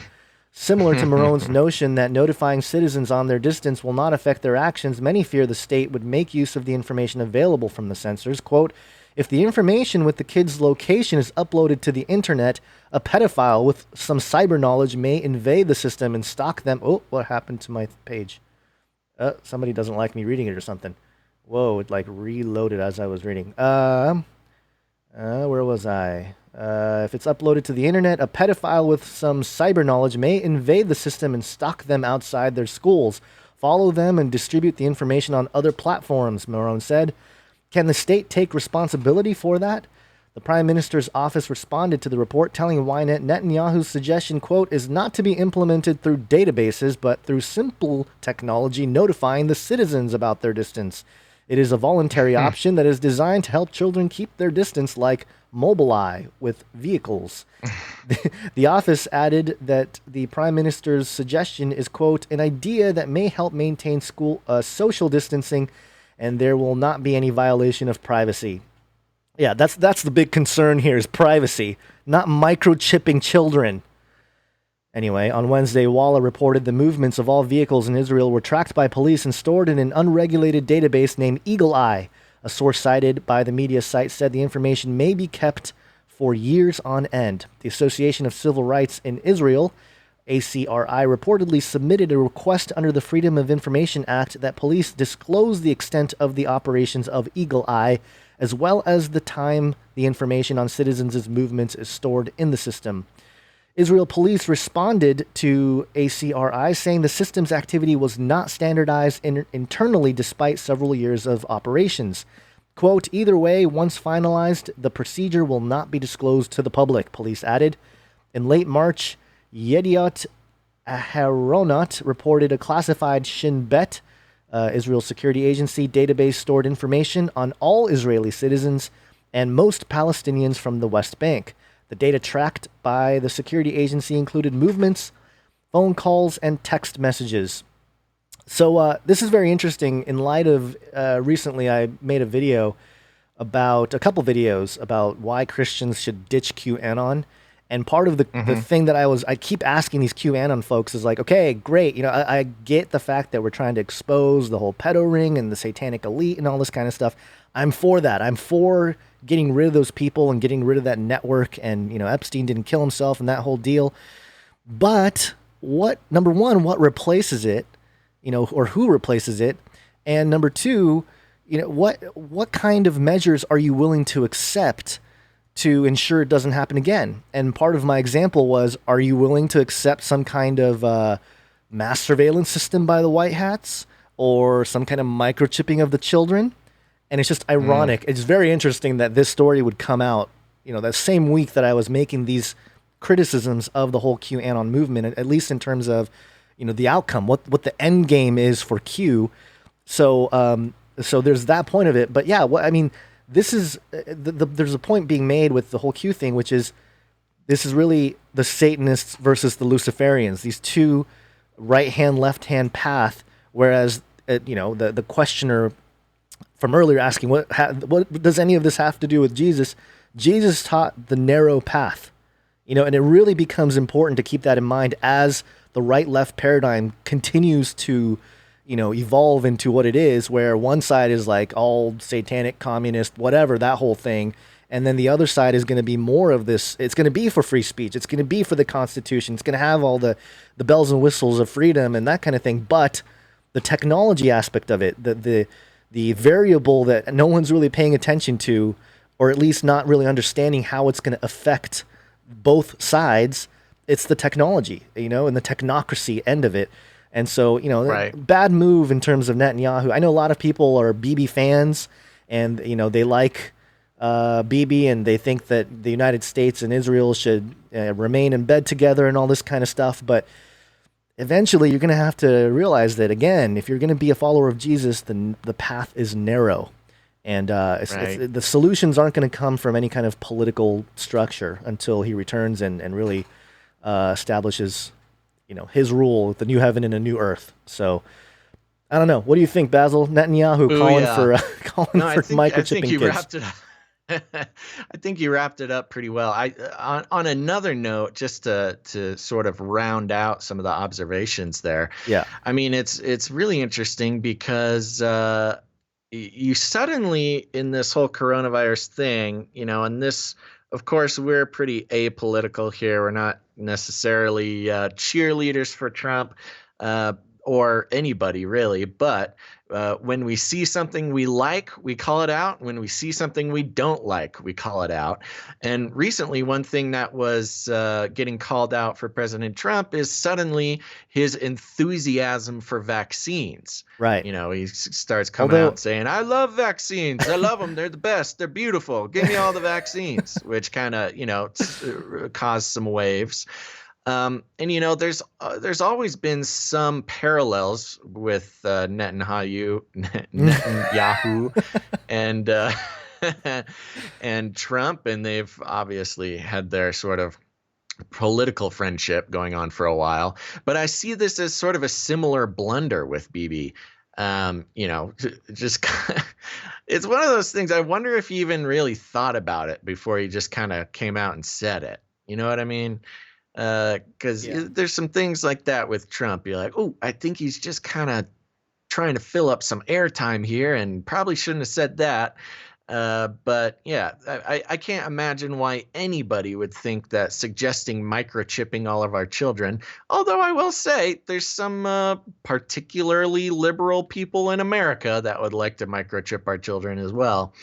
Similar to Meron's notion that notifying citizens on their distance will not affect their actions, many fear the state would make use of the information available from the sensors. Quote, "If the information with the kid's location is uploaded to the internet, a pedophile with some cyber knowledge may invade the system and stalk them." Oh, what happened to my page? Somebody doesn't like me reading it or something. Whoa, it like reloaded as I was reading. Where was I? If it's uploaded to the internet, a pedophile with some cyber knowledge may invade the system and stalk them outside their schools, follow them, and distribute the information on other platforms, Meron said. Can the state take responsibility for that? The Prime Minister's office responded to the report, telling Ynet Netanyahu's suggestion, quote, "is not to be implemented through databases, but through simple technology notifying the citizens about their distance. It is a voluntary option that is designed to help children keep their distance, like Mobileye with vehicles." The office added that the Prime Minister's suggestion is, quote, "an idea that may help maintain school social distancing, and there will not be any violation of privacy." Yeah, that's the big concern here is privacy, not microchipping children. Anyway, on Wednesday, Walla reported the movements of all vehicles in Israel were tracked by police and stored in an unregulated database named Eagle Eye. A source cited by the media site said the information may be kept for years on end. The Association of Civil Rights in Israel, ACRI, reportedly submitted a request under the Freedom of Information Act that police disclose the extent of the operations of Eagle Eye, as well as the time the information on citizens' movements is stored in the system. Israel police responded to ACRI saying the system's activity was not standardized internally despite several years of operations. Quote, either way, once finalized, the procedure will not be disclosed to the public, police added. In late March, Yediot Aharonot reported a classified Shin Bet, Israel's security agency, database stored information on all Israeli citizens and most Palestinians from the West Bank. The data tracked by the security agency included movements, phone calls, and text messages. So this is very interesting in light of recently I made a couple videos about why Christians should ditch QAnon. And part of the thing that I keep asking these QAnon folks is like, okay, great. I get the fact that we're trying to expose the whole pedo ring and the satanic elite and all this kind of stuff. I'm for that. I'm for getting rid of those people and getting rid of that network. And, Epstein didn't kill himself and that whole deal. But number one, what replaces it, or who replaces it? And number two, what kind of measures are you willing to accept to ensure it doesn't happen again? And part of my example was, are you willing to accept some kind of mass surveillance system by the white hats or some kind of microchipping of the children? And it's just ironic. It's very interesting that this story would come out, that same week that I was making these criticisms of the whole QAnon movement, at least in terms of, the outcome, what the end game is for Q. So there's that point of it. But yeah, this is there's a point being made with the whole Q thing, which is this is really the Satanists versus the Luciferians, these two right hand, left hand path. Whereas, the questioner from earlier asking, what does any of this have to do with Jesus? Jesus taught the narrow path, and it really becomes important to keep that in mind as the right-left paradigm continues to, evolve into what it is, where one side is like all satanic, communist, whatever, that whole thing. And then the other side is going to be more of this. It's going to be for free speech. It's going to be for the Constitution. It's going to have all the bells and whistles of freedom and that kind of thing. But the technology aspect of it, the variable that no one's really paying attention to, or at least not really understanding how it's going to affect both sides, it's the technology, and the technocracy end of it. And so, bad move in terms of Netanyahu. I know a lot of people are Bibi fans and, they like Bibi and they think that the United States and Israel should remain in bed together and all this kind of stuff. But eventually you're going to have to realize that, again, if you're going to be a follower of Jesus, then the path is narrow. And the solutions aren't going to come from any kind of political structure until he returns and really establishes, his rule, the new heaven and a new earth. So I don't know. What do you think, Basil? Netanyahu calling for microchipping kids. Wrapped it up. I think you wrapped it up pretty well. On another note, just to sort of round out some of the observations there. Yeah. It's really interesting because you suddenly, in this whole coronavirus thing, and this, of course, we're pretty apolitical here. We're not necessarily cheerleaders for Trump or anybody really, but when we see something we like, we call it out. When we see something we don't like, we call it out. And recently, one thing that was getting called out for President Trump is suddenly his enthusiasm for vaccines. Right. He starts coming out saying, I love vaccines. I love them. They're the best. They're beautiful. Give me all the vaccines, which kind of, caused some waves. And there's always been some parallels with Netanyahu and and Trump, and they've obviously had their sort of political friendship going on for a while. But I see this as sort of a similar blunder with Bibi. Just it's one of those things. I wonder if he even really thought about it before he just kind of came out and said it. You know what I mean? Because there's some things like that with Trump. You're like, oh, I think he's just kind of trying to fill up some airtime here and probably shouldn't have said that. But yeah, I can't imagine why anybody would think that suggesting microchipping all of our children, although I will say there's some particularly liberal people in America that would like to microchip our children as well.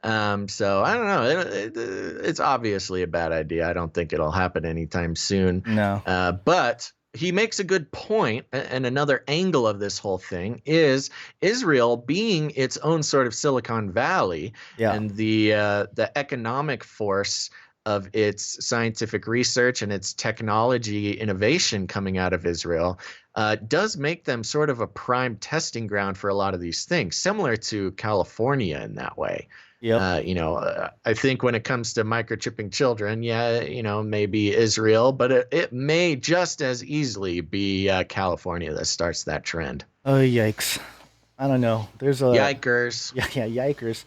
So I don't know. It's obviously a bad idea. I don't think it'll happen anytime soon. No. But he makes a good point, and another angle of this whole thing is Israel being its own sort of Silicon Valley, Yeah. and the economic force of its scientific research and its technology innovation coming out of Israel does make them sort of a prime testing ground for a lot of these things, similar to California in that way. Yep. I think when it comes to microchipping children, maybe Israel, but it may just as easily be California that starts that trend. Oh, yikes. I don't know. There's a Yikers. Yeah, yikers.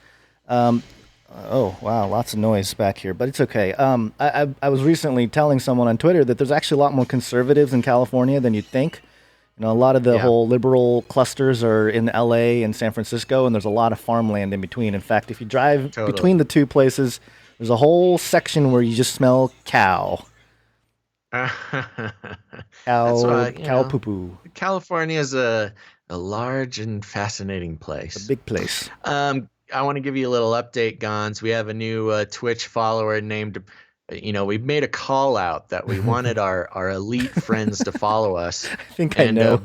Oh, wow, lots of noise back here, but it's okay. I was recently telling someone on Twitter that there's actually a lot more conservatives in California than you'd think. You know, a lot of the whole liberal clusters are in LA and San Francisco, and there's a lot of farmland in between. In fact, if you drive between the two places, there's a whole section where you just smell cow. Cow poo-poo. California is a large and fascinating place. A big place. I want to give you a little update, Gons. We have a new Twitch follower named, we've made a call out that we wanted our elite friends to follow us. I think I know.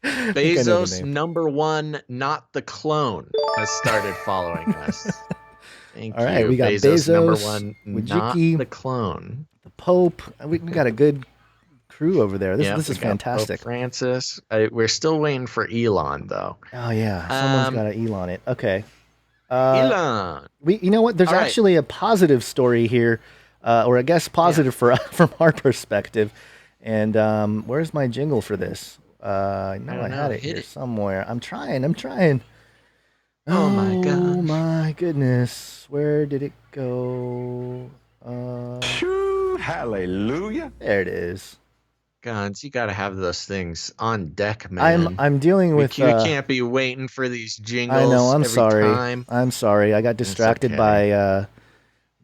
Bezos #1, not the clone, has started following us. Thank All right, you. we got Bezos #1, Wojcicki, not the clone. The Pope. We got a good crew over there. This is fantastic. Pope Francis. We're still waiting for Elon, though. Oh, yeah. Someone's got to Elon it. Okay. Elon. You know what? There's actually a positive story here, or I guess positive from our perspective. And where's my jingle for this? I had it here somewhere. I'm trying. Oh my gosh. Oh my goodness. Where did it go? Hallelujah. There it is. Guns, you got to have those things on deck, man. I'm dealing with. You can't be waiting for these jingles. I know. I'm every sorry. Time. I'm sorry. I got distracted by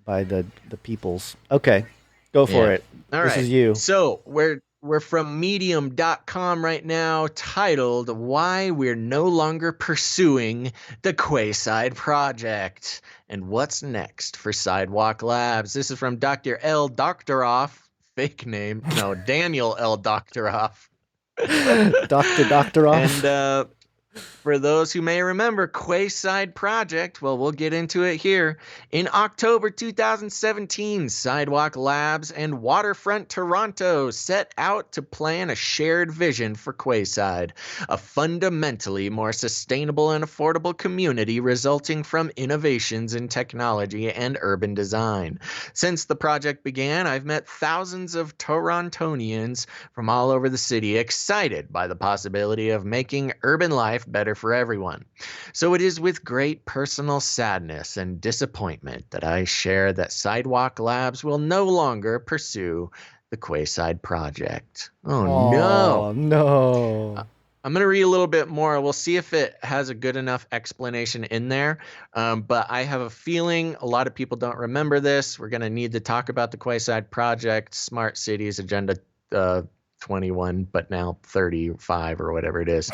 the peoples. Okay, go for it. All this right. is you. So we're from Medium.com right now, titled "Why We're No Longer Pursuing the Quayside Project and What's Next for Sidewalk Labs." This is from Dr. L. Doctoroff. Fake name. No, Daniel L. Doctoroff. Dr. Doctoroff. And for those who may remember, Quayside Project, well, we'll get into it here. In October 2017, Sidewalk Labs and Waterfront Toronto set out to plan a shared vision for Quayside, a fundamentally more sustainable and affordable community resulting from innovations in technology and urban design. Since the project began, I've met thousands of Torontonians from all over the city excited by the possibility of making urban life better for everyone. So it is with great personal sadness and disappointment that I share that Sidewalk Labs will no longer pursue the Quayside Project. Oh, no. I'm going to read a little bit more. We'll see if it has a good enough explanation in there. But I have a feeling a lot of people don't remember this. We're going to need to talk about the Quayside Project, Smart Cities Agenda 21, but now 35 or whatever it is.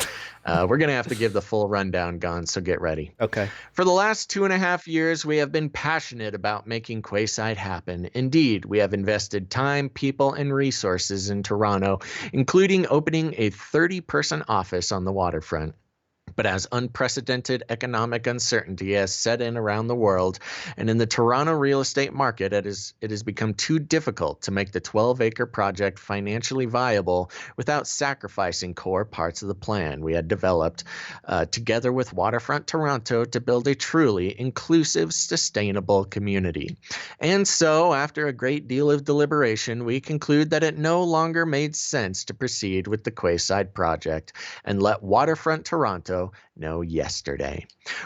We're going to have to give the full rundown, Gons, so get ready. Okay. For the last 2.5 years, we have been passionate about making Quayside happen. Indeed, we have invested time, people, and resources in Toronto, including opening a 30-person office on the waterfront. But as unprecedented economic uncertainty has set in around the world, and in the Toronto real estate market, it has become too difficult to make the 12-acre project financially viable without sacrificing core parts of the plan we had developed together with Waterfront Toronto to build a truly inclusive, sustainable community. And so, after a great deal of deliberation, we conclude that it no longer made sense to proceed with the Quayside project and let Waterfront Toronto know yesterday.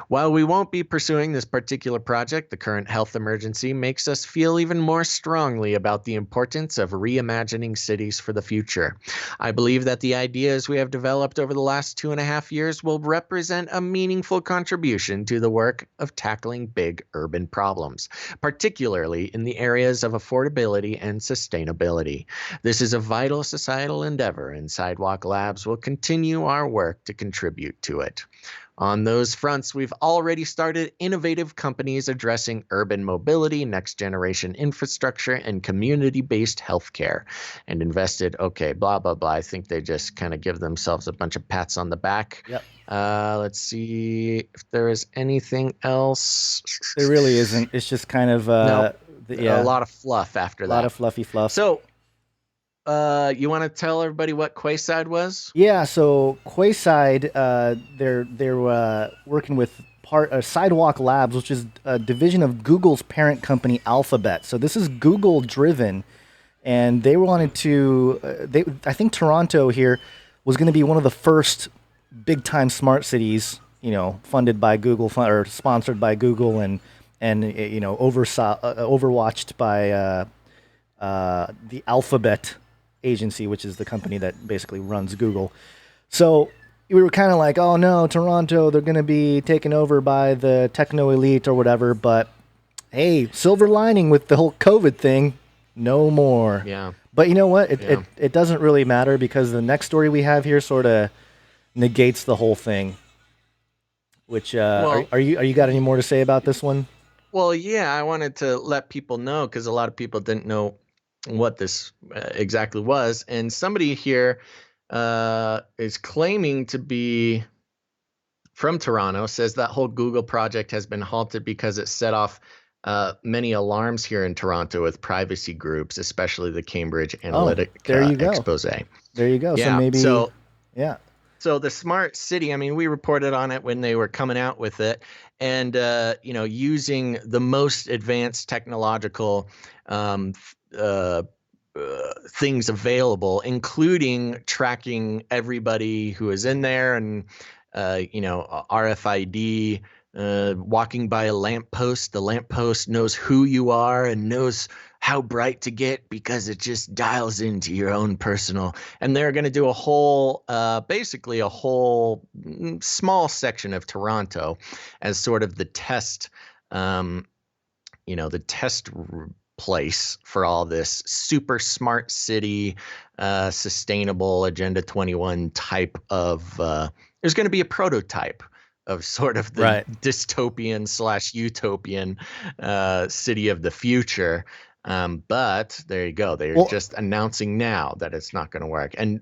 While we won't be pursuing this particular project, the current health emergency makes us feel even more strongly about the importance of reimagining cities for the future. I believe that the ideas we have developed over the last 2.5 years will represent a meaningful contribution to the work of tackling big urban problems, particularly in the areas of affordability and sustainability. This is a vital societal endeavor, and Sidewalk Labs will continue our work to contribute to it. On those fronts, we've already started innovative companies addressing urban mobility, next generation infrastructure, and community-based healthcare, and invested, okay, blah, blah, blah. I think they just kind of give themselves a bunch of pats on the back. Yep. Let's see if there is anything else. There really isn't. It's just kind of a yeah, lot of fluff after a that. lot of fluffy fluff. So, you want to tell everybody what Quayside was? Yeah, so Quayside, they're working with Sidewalk Labs, which is a division of Google's parent company Alphabet. So this is Google driven, and they wanted to. I think Toronto here was going to be one of the first big time smart cities, funded by Google or sponsored by Google and overwatched by the Alphabet agency, which is the company that basically runs Google. So we were kind of like, oh no, Toronto, they're going to be taken over by the techno elite or whatever. But hey, silver lining with the whole COVID thing, no more. Yeah. But you know what? It doesn't really matter because the next story we have here sort of negates the whole thing. Which are you got any more to say about this one? Well, yeah, I wanted to let people know because a lot of people didn't know what this exactly was, and somebody here is claiming to be from Toronto, says that whole Google project has been halted because it set off many alarms here in Toronto with privacy groups, especially the Cambridge Analytica expose. There you go. Yeah, yeah. So the smart city, I mean, we reported on it when they were coming out with it, and using the most advanced technological things available, including tracking everybody who is in there, and RFID. Walking by a lamppost, the lamppost knows who you are and knows how bright to get because it just dials into your own personal. And they're going to do basically a whole small section of Toronto as sort of the test, the test place for all this super smart city, sustainable Agenda 21 type of. There's going to be a prototype of sort of the dystopian/utopian city of the future. But there you go. They're just announcing now that it's not going to work. And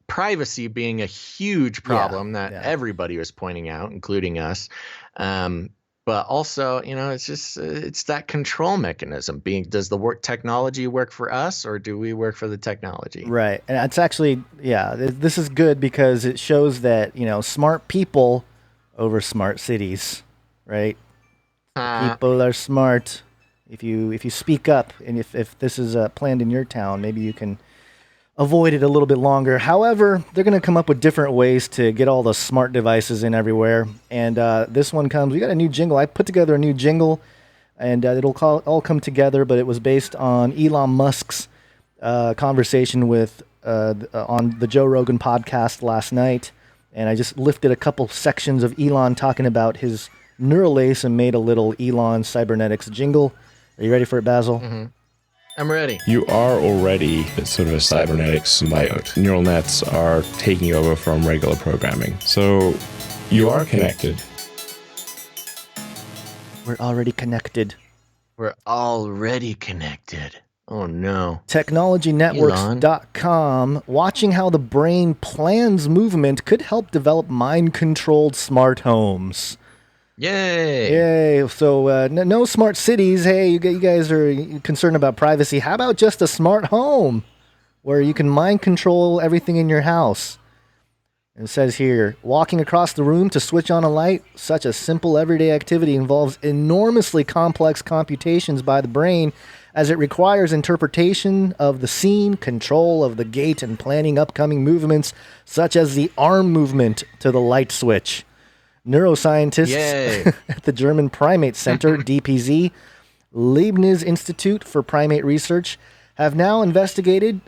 privacy being a huge problem that everybody was pointing out, including us. But also, it's that control mechanism. Does the technology work for us, or do we work for the technology? Right. And it's actually, this is good because it shows that, smart people over smart cities, right? People are smart. If you speak up, and if this is planned in your town, maybe you can avoid it a little bit longer. However, they're going to come up with different ways to get all the smart devices in everywhere. And this one we got a new jingle. I put together a new jingle, and it'll all come together, but it was based on Elon Musk's conversation on the Joe Rogan podcast last night. And I just lifted a couple sections of Elon talking about his Neuralace and made a little Elon Cybernetics jingle. Are you ready for it, Basil? Mm-hmm. I'm ready. You are already sort of a cybernetic symbiote. Neural nets are taking over from regular programming. So you are connected. We're already connected. We're already connected. Oh, no. TechnologyNetworks.com. Watching how the brain plans movement could help develop mind-controlled smart homes. Yay. So no smart cities. Hey, you guys are concerned about privacy. How about just a smart home where you can mind control everything in your house? And it says here, walking across the room to switch on a light, such a simple everyday activity involves enormously complex computations by the brain as it requires interpretation of the scene, control of the gait, and planning upcoming movements, such as the arm movement to the light switch. Neuroscientists at the German Primate Center, DPZ, Leibniz Institute for Primate Research, have now investigated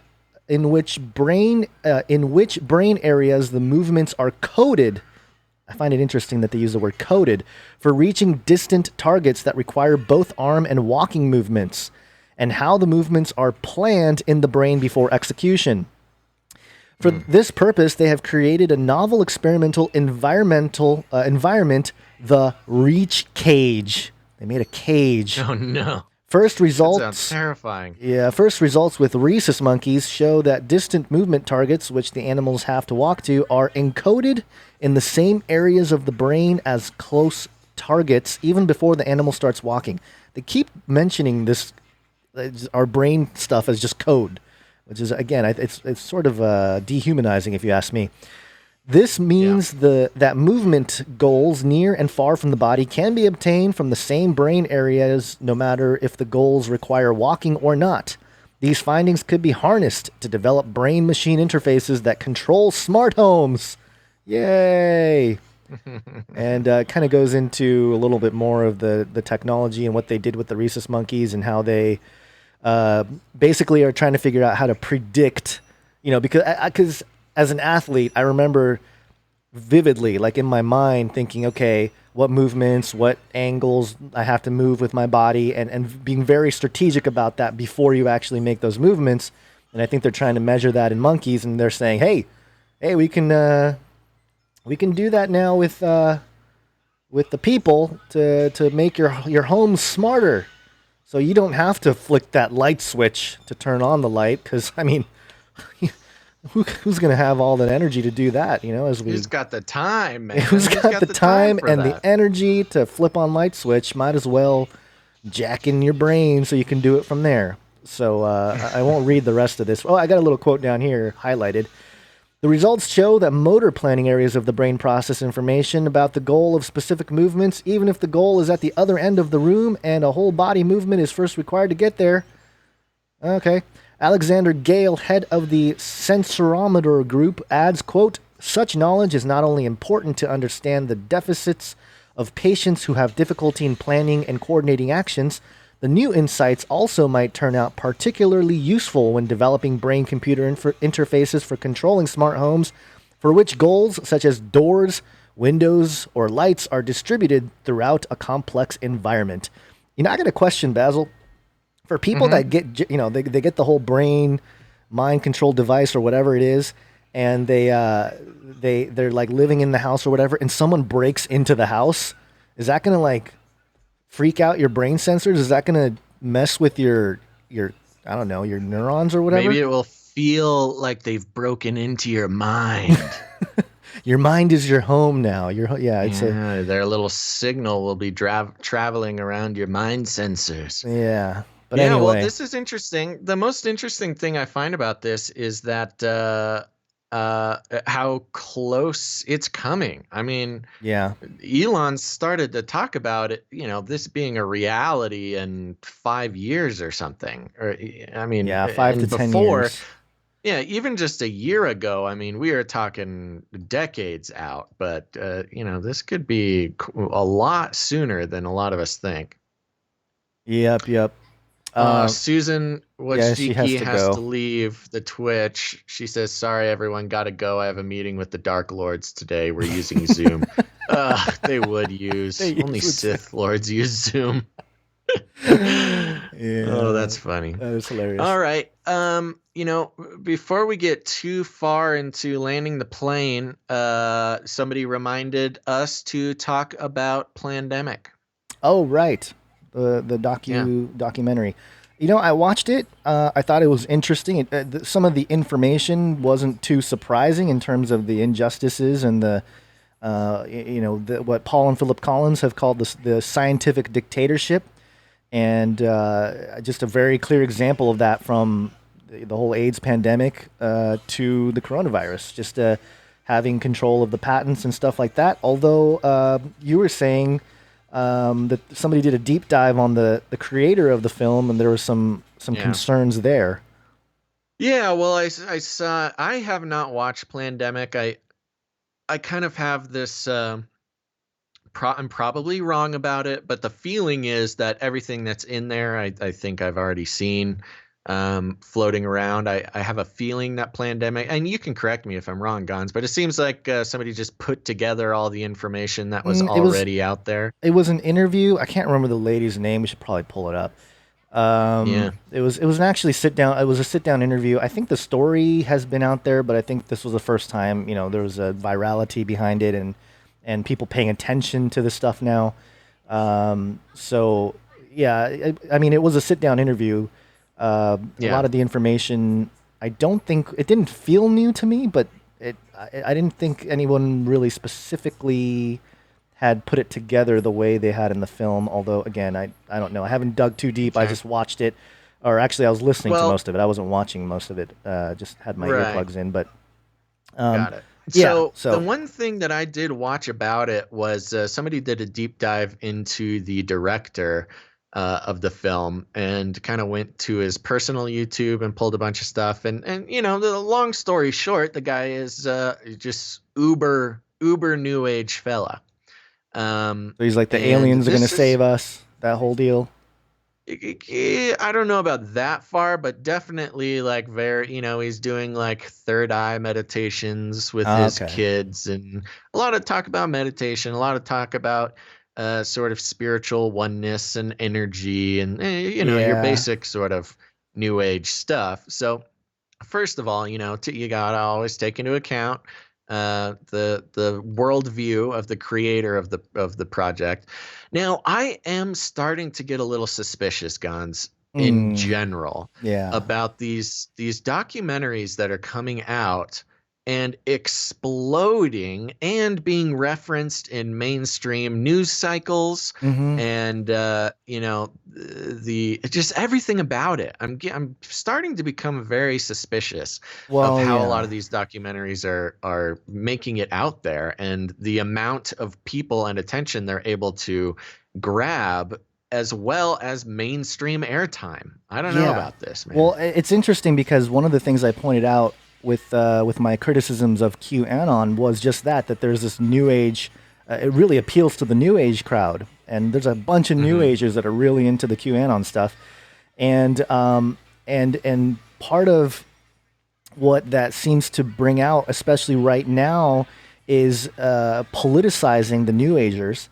in which brain areas the movements are coded. I find it interesting that they use the word coded for reaching distant targets that require both arm and walking movements, and how the movements are planned in the brain before execution. For this purpose, they have created a novel experimental environment, the Reach Cage. They made a cage. Oh no! First results. That sounds terrifying. Yeah, first results with rhesus monkeys show that distant movement targets, which the animals have to walk to, are encoded in the same areas of the brain as close targets, even before the animal starts walking. They keep mentioning this, our brain stuff as just code, which is, again, it's sort of dehumanizing if you ask me. This means that movement goals near and far from the body can be obtained from the same brain areas, no matter if the goals require walking or not. These findings could be harnessed to develop brain-machine interfaces that control smart homes. Yay! And kind of goes into a little bit more of the technology and what they did with the rhesus monkeys and how they basically are trying to figure out how to predict, because as an athlete, I remember vividly, like in my mind, thinking, okay, what movements, what angles I have to move with my body, and being very strategic about that before you actually make those movements. And I think they're trying to measure that in monkeys, and they're saying, hey, we can do that now with the people to make your home smarter. So you don't have to flick that light switch to turn on the light, because, I mean, who's going to have all that energy to do that, Who's got the time, man? Who's got the time and the energy to flip on light switch? Might as well jack in your brain so you can do it from there. So I won't read the rest of this. Oh, I got a little quote down here highlighted. The results show that motor planning areas of the brain process information about the goal of specific movements, even if the goal is at the other end of the room and a whole body movement is first required to get there. Okay. Alexander Gale, head of the Sensorometer Group, adds, quote, such knowledge is not only important to understand the deficits of patients who have difficulty in planning and coordinating actions, the new insights also might turn out particularly useful when developing brain-computer interfaces for controlling smart homes, for which goals such as doors, windows, or lights are distributed throughout a complex environment. I got a question, Basil. For people that get, they get the whole brain mind control device or whatever it is, and they're like living in the house or whatever, and someone breaks into the house, is that going to like freak out your brain sensors? Is that going to mess with your I don't know, your neurons or whatever? Maybe it will feel like they've broken into your mind. Your mind is your home now. Their little signal will be traveling around your mind sensors. Yeah. But anyway. Well, this is interesting. The most interesting thing I find about this is that how close it's coming. I mean, Elon started to talk about it, this being a reality in 5 years or something. Or, I mean, 5 to 10 years. Yeah, even just a year ago, I mean, we are talking decades out. But, this could be a lot sooner than a lot of us think. Yep. Susan Wojcicki has to leave the Twitch. She says, sorry, everyone, gotta go. I have a meeting with the Dark Lords today. We're using Zoom. They would use. Only Sith Lords use Zoom. Oh, that's funny. That is hilarious. All right. Before we get too far into landing the plane, somebody reminded us to talk about Plandemic. Oh, right. The documentary. I watched it. I thought it was interesting. Some of the information wasn't too surprising in terms of the injustices and what Paul and Philip Collins have called the scientific dictatorship, and just a very clear example of that from the whole AIDS pandemic to the coronavirus. Just having control of the patents and stuff like that. Although you were saying that somebody did a deep dive on the creator of the film, and there was some concerns there. Yeah, well, I saw. I have not watched Plandemic. I kind of have this. I'm probably wrong about it, but the feeling is that everything that's in there, I think I've already seen floating around. I have a feeling that Plandemic, and you can correct me if I'm wrong, Gons, but it seems like somebody just put together all the information that was already out there. It was an interview. I can't remember the lady's name. We should probably pull it up. Yeah. It was an actually sit down. It was a sit down interview. I think the story has been out there, but I think this was the first time. There was a virality behind it, and people paying attention to this stuff now. So yeah, I mean, it was a sit down interview. A lot of the information, I don't think it didn't feel new to me, but I didn't think anyone really specifically had put it together the way they had in the film. Although, again, I don't know. I haven't dug too deep. I just watched it, or actually, I was listening to most of it. I wasn't watching most of it. Just had my earplugs in. But got it. So the one thing that I did watch about it was somebody did a deep dive into the director of the film and kind of went to his personal YouTube and pulled a bunch of stuff. And the long story short, the guy is just uber new age fella. So he's like, the aliens are going to save us, that whole deal. I don't know about that far, but definitely like he's doing like third eye meditations with his kids, and a lot of talk about meditation, a lot of talk about sort of spiritual oneness and energy and your basic sort of new age stuff. So first of all, you gotta always take into account the worldview of the creator of the project. Now, I am starting to get a little suspicious, Gons, in general, about these documentaries that are coming out and exploding and being referenced in mainstream news cycles, and just everything about it. I'm starting to become very suspicious of how a lot of these documentaries are making it out there, and the amount of people and attention they're able to grab, as well as mainstream airtime. I don't know about this, man. Well, it's interesting because one of the things I pointed out with my criticisms of QAnon was just that there's this new age. It really appeals to the new age crowd, and there's a bunch of new agers that are really into the QAnon stuff, and part of what that seems to bring out, especially right now, is politicizing the new agers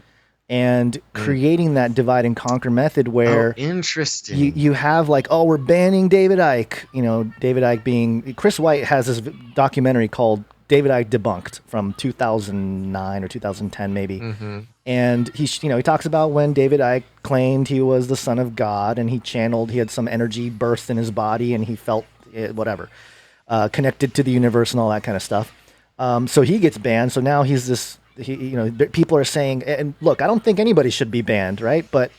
and creating that divide and conquer method where interesting. You have like, we're banning David Icke. David Icke being Chris White has this documentary called David Icke Debunked from 2009 or 2010 maybe. And he talks about when David Icke claimed he was the son of God, and he had some energy burst in his body, and he felt connected to the universe and all that kind of stuff. So he gets banned. So now he's this. People are saying, and look, I don't think anybody should be banned, right? But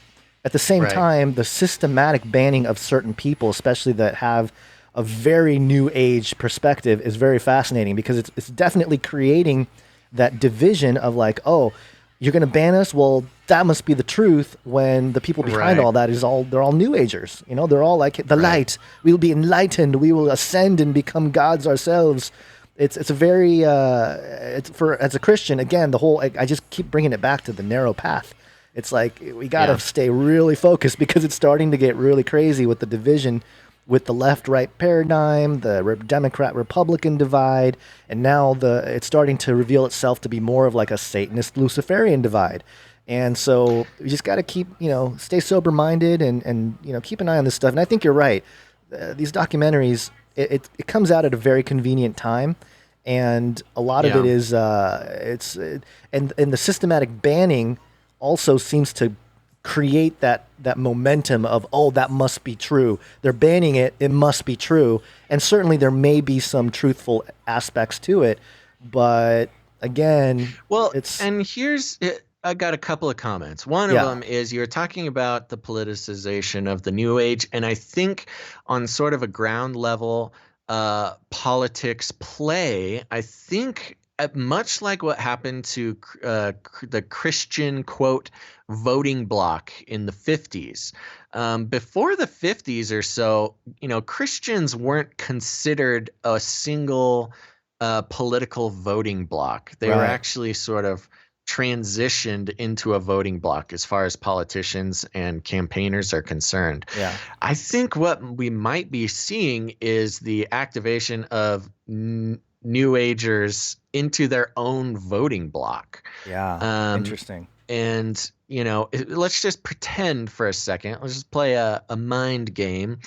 at the same time, the systematic banning of certain people, especially that have a very new age perspective, is very fascinating, because it's definitely creating that division of like, oh, you're going to ban us? Well, that must be the truth, when the people behind all that they're all new agers. They're all like, the light, we will be enlightened, we will ascend and become gods ourselves. It's a very as a Christian, again, the whole, I just keep bringing it back to the narrow path. It's like we got to stay really focused, because it's starting to get really crazy with the division with the left-right paradigm, the Democrat-Republican divide, and now it's starting to reveal itself to be more of like a Satanist Luciferian divide. And so we just got to keep, stay sober-minded and keep an eye on this stuff. And I think you're right. These documentaries, it comes out at a very convenient time, and a lot of it is and the systematic banning also seems to create that momentum of, oh, that must be true. They're banning it, it must be true. And certainly there may be some truthful aspects to it, but again, I got a couple of comments. One of them is, you're talking about the politicization of the new age, and I think on sort of a ground level, politics play, I think much like what happened to the Christian, quote, voting bloc in the 50s. Before the 50s or so, Christians weren't considered a single political voting bloc. They were actually sort of transitioned into a voting bloc as far as politicians and campaigners are concerned. I think what we might be seeing is the activation of new agers into their own voting bloc. Interesting. And let's just pretend for a second. Let's just play a mind game.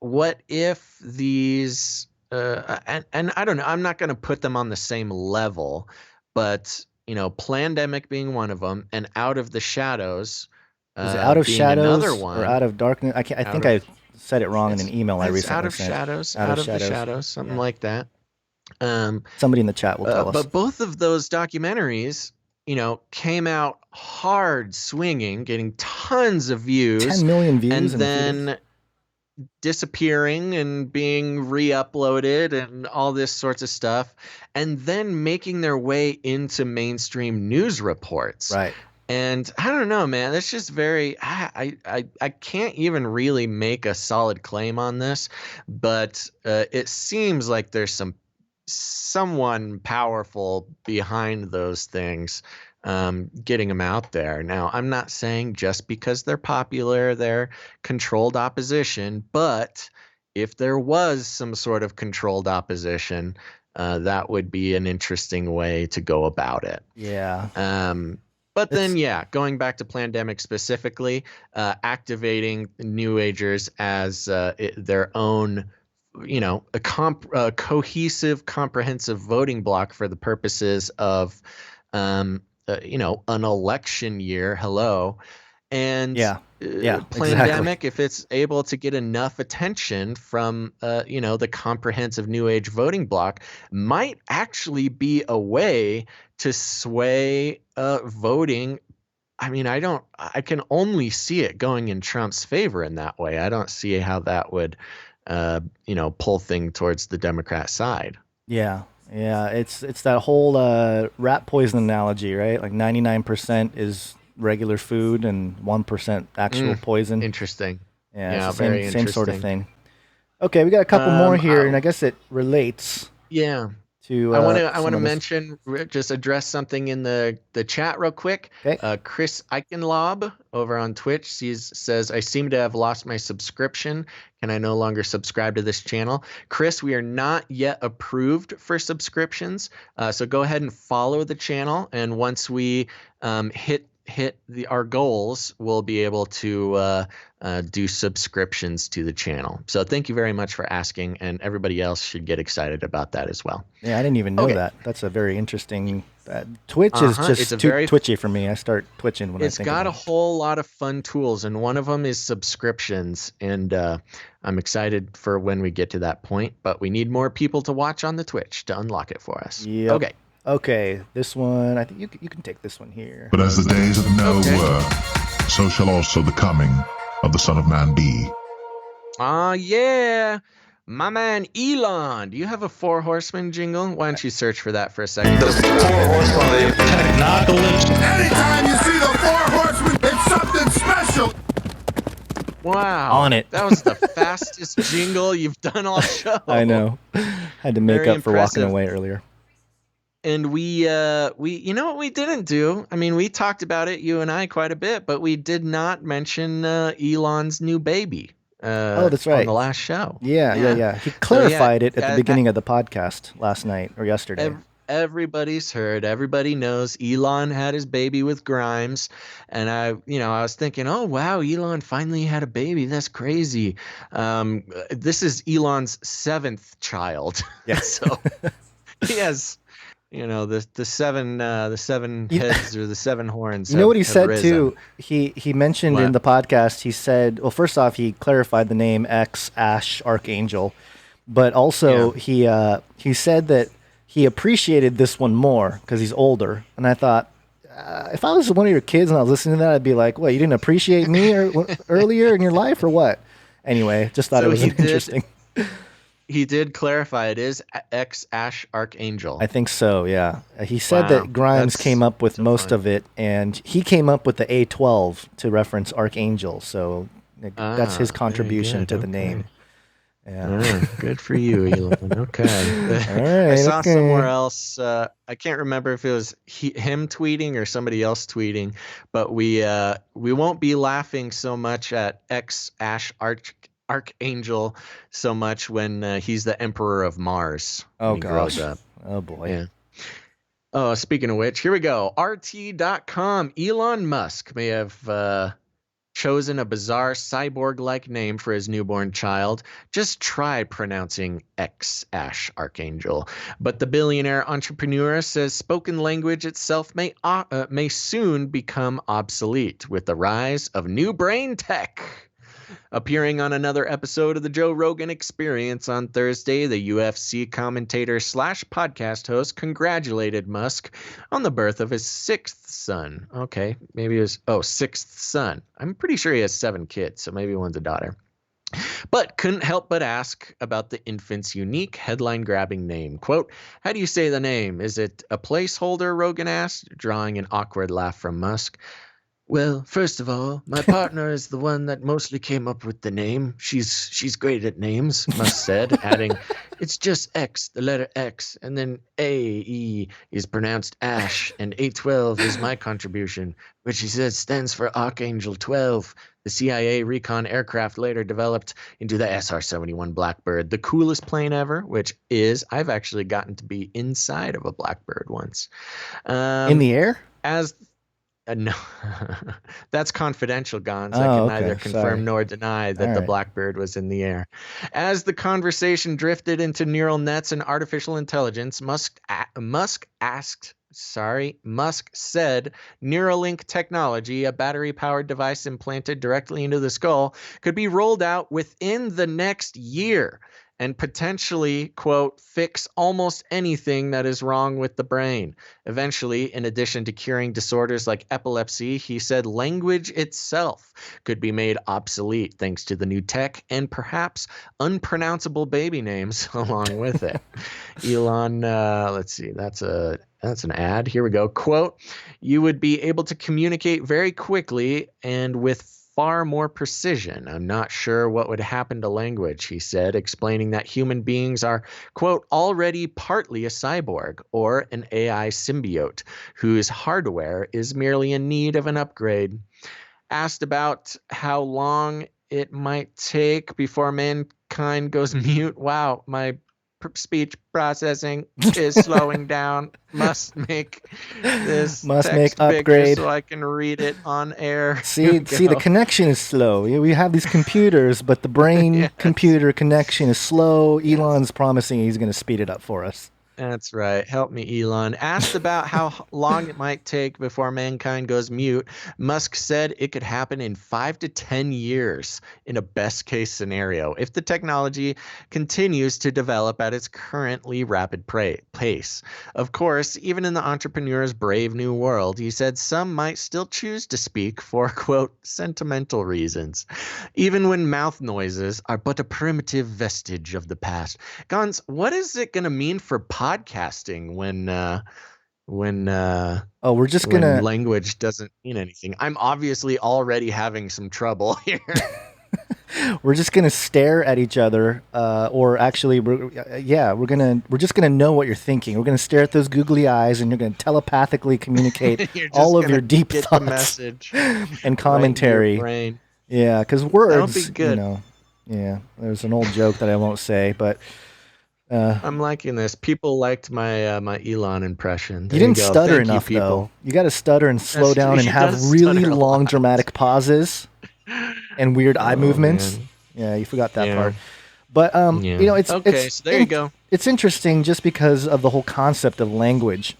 What if these and I don't know, I'm not going to put them on the same level, but Plandemic being one of them, and Out of the Shadows Is it Out of being another Shadows one. or Out of Darkness? I can't. I think I said it wrong in an email I recently Out of sent. Shadows, Out of the Shadows. Shadows, something like that. Somebody in the chat will tell us. But both of those documentaries, came out hard swinging, getting tons of views, 10 million views, and in then disappearing and being re-uploaded and all this sorts of stuff, and then making their way into mainstream news reports. Right. And I don't know, man. That's just very. I can't even really make a solid claim on this, but it seems like there's someone powerful behind those things, getting them out there. Now, I'm not saying just because they're popular, they're controlled opposition, but if there was some sort of controlled opposition, that would be an interesting way to go about it. Yeah. But then, going back to Plandemic specifically, activating New Agers as their own, a cohesive, comprehensive voting bloc for the purposes of, an election year. Hello. And Plandemic, exactly. if it's able to get enough attention from, the comprehensive New Age voting bloc, might actually be a way to sway voting. I mean, I can only see it going in Trump's favor in that way. I don't see how that would, pull thing towards the Democrat side. Yeah. It's that whole rat poison analogy, right? Like 99% is regular food and 1% actual poison. Interesting. Yeah, it's the very same sort of interesting. thing. Okay, we got a couple more here, and I guess it relates. Yeah. To, I want to mention, just address something in the chat real quick. Okay. Chris Eichenlob over on Twitch says, I seem to have lost my subscription. Can I no longer subscribe to this channel? Chris, we are not yet approved for subscriptions. So go ahead and follow the channel. And once we hit our goals, we'll be able to do subscriptions to the channel. So thank you very much for asking, and everybody else should get excited about that as well. Yeah, I didn't even know that. That's a very interesting. Twitch is just too twitchy for me. I start twitching when I think it's got a whole lot of fun tools, and one of them is subscriptions, and I'm excited for when we get to that point, but we need more people to watch on the Twitch to unlock it for us. Yep. Okay, this one, I think you can take this one here. But as the days of Noah were, so shall also the coming of the Son of Man be. Yeah. My man Elon, do you have a 4 Horsemen jingle? Why don't you search for that for a second? The 4 Horsemen of the Technopolis. Anytime you see the 4 Horsemen, it's something special. Wow. On it. That was the fastest jingle you've done all show. I know. Had to make Very up for walking impressive. away earlier. And we you know what we didn't do? I mean, we talked about it, you and I, quite a bit, but we did not mention Elon's new baby. Oh, that's right. On the last show. Yeah. He clarified it at the beginning of the podcast last night or yesterday. Everybody's heard. Everybody knows Elon had his baby with Grimes, and I was thinking, oh wow, Elon finally had a baby. That's crazy. This is Elon's 7th child. Yeah. So he has, the seven heads or the 7 horns. You know what he said risen. too? He mentioned in the podcast. He said, well, first off, he clarified the name X Ash Archangel, but also he said that he appreciated this one more because he's older. And I thought, if I was one of your kids and I was listening to that, I'd be like, "What? You didn't appreciate me earlier in your life, or what?" Anyway, just thought it was interesting. He did clarify it is X Ash Archangel. I think so, yeah. He said that Grimes came up with most of it, and he came up with the A12 to reference Archangel. So that's his contribution to the name. Yeah. Good for you, Elon. Okay. All right, I saw somewhere else. I can't remember if it was him tweeting or somebody else tweeting, but we won't be laughing so much at X Ash Archangel so much when he's the Emperor of Mars. Oh when he grows gosh. up. Oh boy. Yeah. Oh, speaking of which, here we go. RT.com. Elon Musk may have chosen a bizarre cyborg-like name for his newborn child. Just try pronouncing X, Ash Archangel. But the billionaire entrepreneur says spoken language itself may soon become obsolete with the rise of new brain tech. Appearing on another episode of the Joe Rogan Experience on Thursday, the UFC commentator / podcast host congratulated Musk on the birth of his sixth son. Okay, maybe it was, sixth son. I'm pretty sure he has 7 kids, so maybe one's a daughter. But couldn't help but ask about the infant's unique headline-grabbing name. Quote, how do you say the name? Is it a placeholder, Rogan asked, drawing an awkward laugh from Musk. Well, first of all, my partner is the one that mostly came up with the name. She's great at names, Musk said, adding, it's just X, the letter X, and then A-E is pronounced Ash, and A12 is my contribution, which he says stands for Archangel 12. The CIA recon aircraft later developed into the SR-71 Blackbird, the coolest plane ever, which is, I've actually gotten to be inside of a Blackbird once. In the air? No, that's confidential, Gons. I can neither confirm nor deny that the Blackbird was in the air. As the conversation drifted into neural nets and artificial intelligence, Musk said Neuralink technology, a battery-powered device implanted directly into the skull, could be rolled out within the next year and potentially, quote, fix almost anything that is wrong with the brain. Eventually, in addition to curing disorders like epilepsy, he said language itself could be made obsolete thanks to the new tech and perhaps unpronounceable baby names along with it. Elon, let's see, that's an ad. Here we go. Quote, you would be able to communicate very quickly and with far more precision. I'm not sure what would happen to language, he said, explaining that human beings are, quote, already partly a cyborg or an AI symbiote whose hardware is merely in need of an upgrade. Asked about how long it might take before mankind goes mute. Wow, my speech processing is slowing down. Must make this text upgrade bigger so I can read it on air. See, the connection is slow. We have these computers, but the brain computer connection is slow. Elon's promising he's going to speed it up for us. That's right. Help me, Elon. Asked about how long it might take before mankind goes mute, Musk said it could happen in 5 to 10 years in a best-case scenario if the technology continues to develop at its currently rapid pace. Of course, even in the entrepreneur's brave new world, he said some might still choose to speak for, quote, sentimental reasons, even when mouth noises are but a primitive vestige of the past. Gons, what is it going to mean for podcasting when we're just gonna language doesn't mean anything? I'm obviously already having some trouble here. We're just gonna stare at each other, or actually, we're just gonna know what you're thinking. We're gonna stare at those googly eyes, and you're gonna telepathically communicate all of your deep thoughts message and commentary. Right, yeah, because words, that'll be good. Yeah, there's an old joke that I won't say, but. I'm liking this. People liked my my Elon impression. You didn't stutter enough, though. You got to stutter and slow down and have really long dramatic pauses and weird eye movements. Man. Yeah, you forgot that part. But it's okay. So there you go. It's interesting just because of the whole concept of language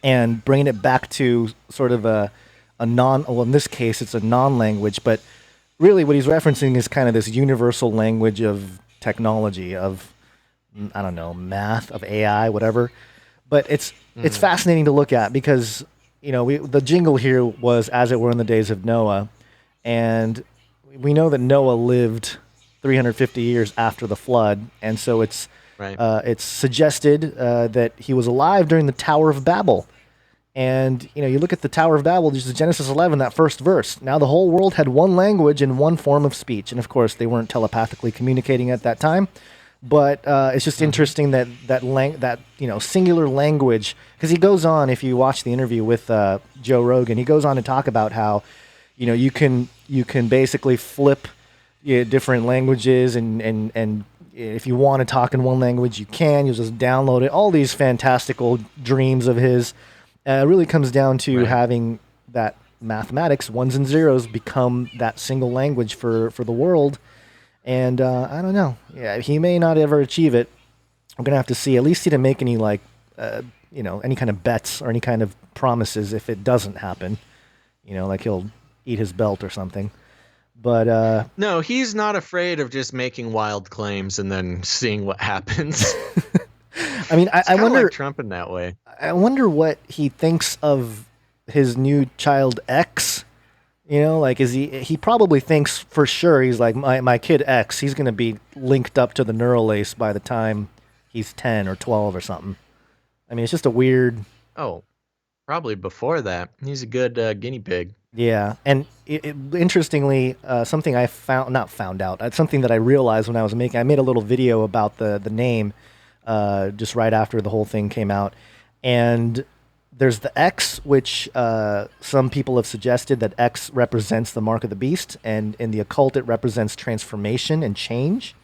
and bringing it back to sort of a well, in this case, it's a non-language, but really what he's referencing is kind of this universal language of technology, of I don't know, math, of AI, whatever. But it's fascinating to look at because, the jingle here was as it were in the days of Noah. And we know that Noah lived 350 years after the flood. And so it's suggested that he was alive during the Tower of Babel. And, you look at the Tower of Babel, there's Genesis 11, that first verse. Now the whole world had one language and one form of speech. And, of course, they weren't telepathically communicating at that time. But it's just interesting that singular language, because he goes on, if you watch the interview with Joe Rogan, he goes on to talk about how, you can basically flip different languages and if you want to talk in one language, you can. You'll just download it. All these fantastical dreams of his. It really comes down to having that mathematics, ones and zeros, become that single language for the world. And I don't know. Yeah, he may not ever achieve it. I'm gonna have to see. At least he didn't make any any kind of bets or any kind of promises if it doesn't happen. Like he'll eat his belt or something. But no, he's not afraid of just making wild claims and then seeing what happens. I mean, I wonder, like Trump in that way. I wonder what he thinks of his new child X. Is he probably thinks for sure he's like my kid X. He's going to be linked up to the neural lace by the time he's 10 or 12 or something. I mean, it's just a weird. Oh, probably before that. He's a good guinea pig. Yeah, and interestingly, something I found out. Something that I realized when I was I made a little video about the name, just right after the whole thing came out, and there's the X, which some people have suggested that X represents the mark of the beast, and in the occult it represents transformation and change,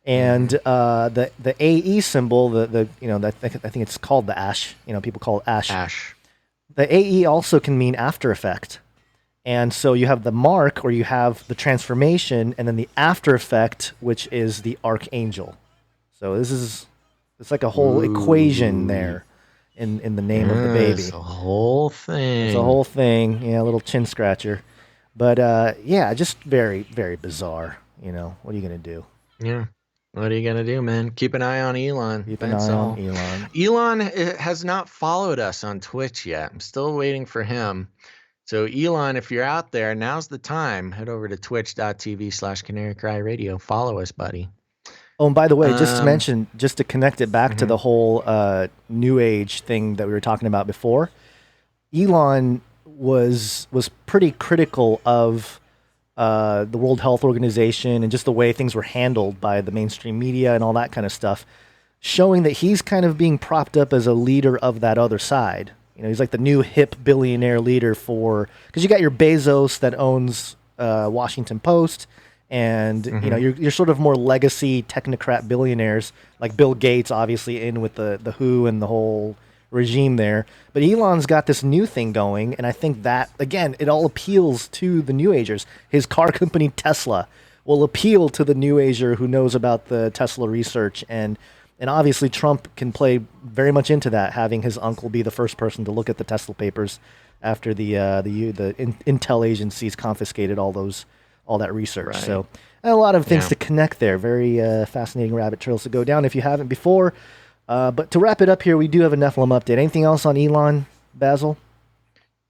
and the AE symbol, I think it's called the ash. People call it ash. Ash. The AE also can mean after effect. And so you have the mark, or you have the transformation, and then the after effect, which is the archangel. So it's like a whole equation there in the name of the baby. It's a whole thing. It's a whole thing. Yeah, a little chin scratcher. But just very, very bizarre. What are you going to do? Yeah. What are you going to do, man? Keep an eye on Elon. Keep an eye on Elon. Elon has not followed us on Twitch yet. I'm still waiting for him. So Elon, if you're out there, now's the time. Head over to twitch.tv/Canary Cry Radio. Follow us, buddy. Oh, and by the way, just to mention, just to connect it back to the whole New Age thing that we were talking about before, Elon was pretty critical of the World Health Organization and just the way things were handled by the mainstream media and all that kind of stuff, showing that he's kind of being propped up as a leader of that other side. He's like the new hip billionaire leader because you got your Bezos that owns Washington Post, and you're sort of more legacy technocrat billionaires like Bill Gates, obviously in with the WHO and the whole regime there. But Elon's got this new thing going, and I think that again it all appeals to the New Agers. His car company Tesla will appeal to the New Ager who knows about the Tesla research, and obviously Trump can play very much into that, having his uncle be the first person to look at the Tesla papers after the intel agencies confiscated all that research. Right. So a lot of things to connect there. Very fascinating rabbit trails to go down if you haven't before. But to wrap it up here, we do have a Nephilim update. Anything else on Elon, Basil?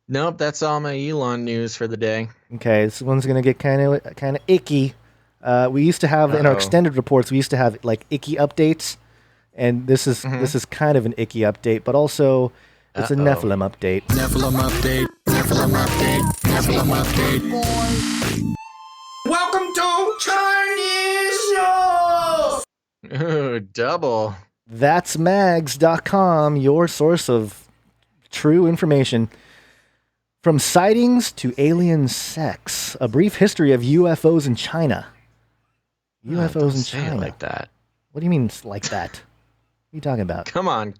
Nope, that's all my Elon news for the day. Okay, this one's gonna get kind of icky. We used to have in our extended reports, we used to have like icky updates. And this is kind of an icky update, but also it's a Nephilim update. Nephilim update. Nephilim update. Nephilim update. Welcome to Chinese News. Ooh, double. That's mags.com, your source of true information. From sightings to alien sex, a brief history of UFOs in China. UFOs in China. Like that. What do you mean like that? What are you talking about? Come on.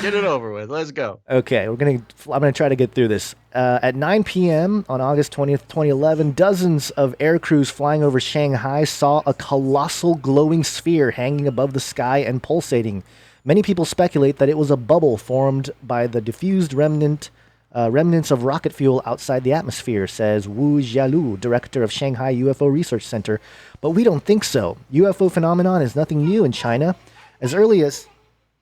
Get it over with. Let's go. Okay, I'm gonna try to get through this. At 9 p.m. on August 20th, 2011, dozens of air crews flying over Shanghai saw a colossal glowing sphere hanging above the sky and pulsating. Many people speculate that it was a bubble formed by the diffused remnants of rocket fuel outside the atmosphere, says Wu Jialu, director of Shanghai UFO Research Center. But we don't think so. UFO phenomenon is nothing new in China. As early as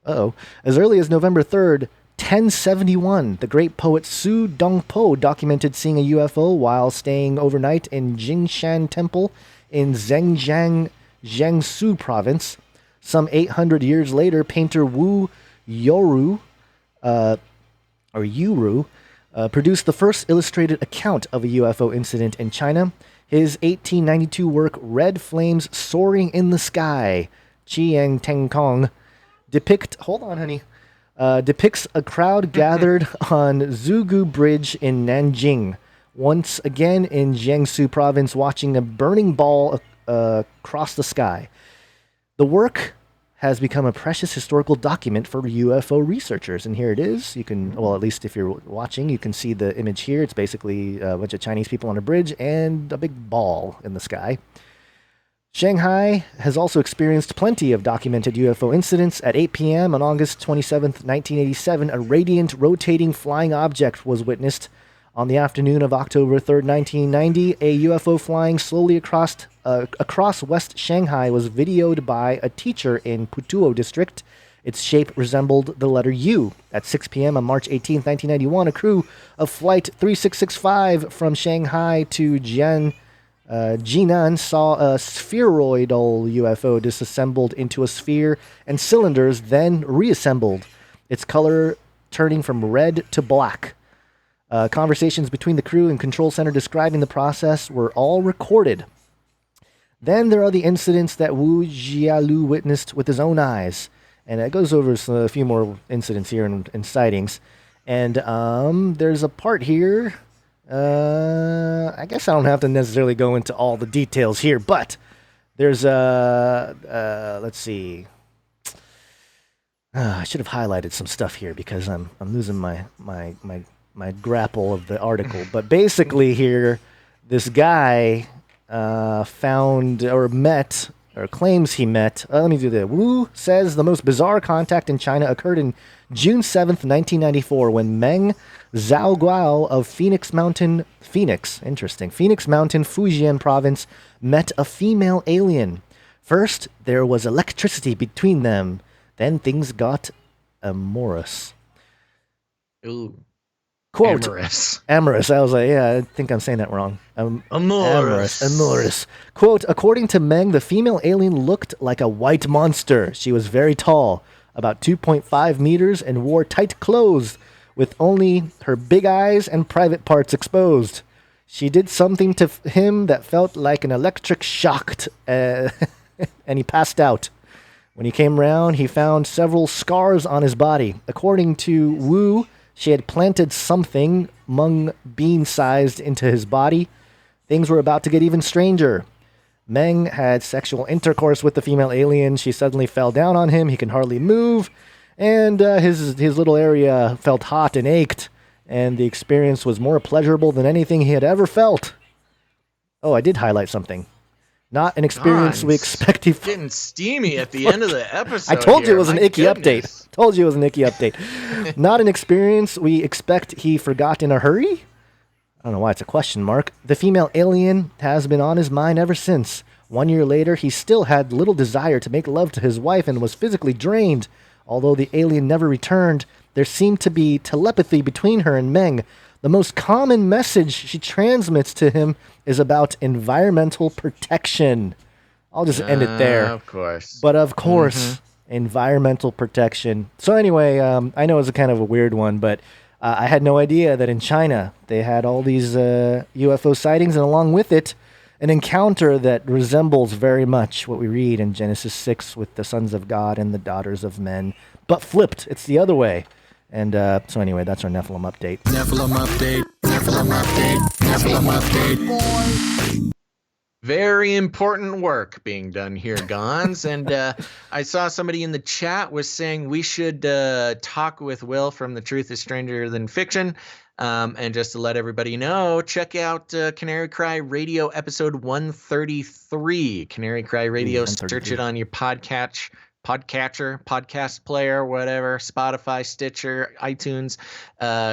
November 3rd, 1071, the great poet Su Dongpo documented seeing a UFO while staying overnight in Jingshan Temple in Zhenjiang, Jiangsu province. Some 800 years later, painter Wu Yuru produced the first illustrated account of a UFO incident in China. His 1892 work, Red Flames Soaring in the Sky, Chiang Teng Kong, depicts a crowd gathered on Zugu Bridge in Nanjing, once again in Jiangsu province, watching a burning ball across the sky. The work has become a precious historical document for UFO researchers. And here it is. You can, well, at least if you're watching, you can see the image here. It's basically a bunch of Chinese people on a bridge and a big ball in the sky. Shanghai has also experienced plenty of documented UFO incidents. At 8 p.m. on August 27th, 1987, a radiant rotating flying object was witnessed. On the afternoon of October 3rd, 1990, a UFO flying slowly across West Shanghai was videoed by a teacher in Putuo district. Its shape resembled the letter U. At 6 p.m. on March 18, 1991, a crew of Flight 3665 from Shanghai to Jinan saw a spheroidal UFO disassembled into a sphere and cylinders, then reassembled, its color turning from red to black. Conversations between the crew and control center describing the process were all recorded. Then there are the incidents that Wu Jialu witnessed with his own eyes. And it goes over a few more incidents here and sightings. And there's a part here. I guess I don't have to necessarily go into all the details here, but there's let's see. I should have highlighted some stuff here because I'm losing my grapple of the article. But basically here, this guy found or met or claims he met. Let me do that. Wu says the most bizarre contact in China occurred in June 7th, 1994, when Meng Zhaoguao of Phoenix Mountain, Fujian province, met a female alien. First, there was electricity between them. Then things got amorous. Ooh. Quote, amorous. I was like, yeah, I think I'm saying that wrong. Amorous. Quote, according to Meng, the female alien looked like a white monster. She was very tall, about 2.5 meters, and wore tight clothes with only her big eyes and private parts exposed. She did something to him that felt like an electric shock, and he passed out. When he came round, he found several scars on his body. According to Wu, she had planted something mung bean-sized into his body. Things were about to get even stranger. Meng had sexual intercourse with the female alien. She suddenly fell down on him. He can hardly move. And his little area felt hot and ached. And the experience was more pleasurable than anything he had ever felt. Oh, I did highlight something. Not an experience we expect. Getting steamy at the end of the episode. I told you it was an icky update. Not an experience we expect he forgot in a hurry? I don't know why it's a question mark. The female alien has been on his mind ever since. 1 year later, he still had little desire to make love to his wife and was physically drained. Although the alien never returned, there seemed to be telepathy between her and Meng. The most common message she transmits to him is about environmental protection. I'll just end it there. Of course. But of course, environmental protection. So anyway, I know it's a kind of a weird one, but I had no idea that in China they had all these UFO sightings, and along with it, an encounter that resembles very much what we read in Genesis 6 with the sons of God and the daughters of men, but flipped. It's the other way. And so anyway, that's our Nephilim update. Very important work being done here, Gons. And I saw somebody in the chat was saying we should talk with Will from The Truth is Stranger Than Fiction. And just to let everybody know, check out Canary Cry Radio episode 133. Canary Cry Radio, search it on your podcatcher, podcast player, whatever, Spotify, Stitcher, iTunes,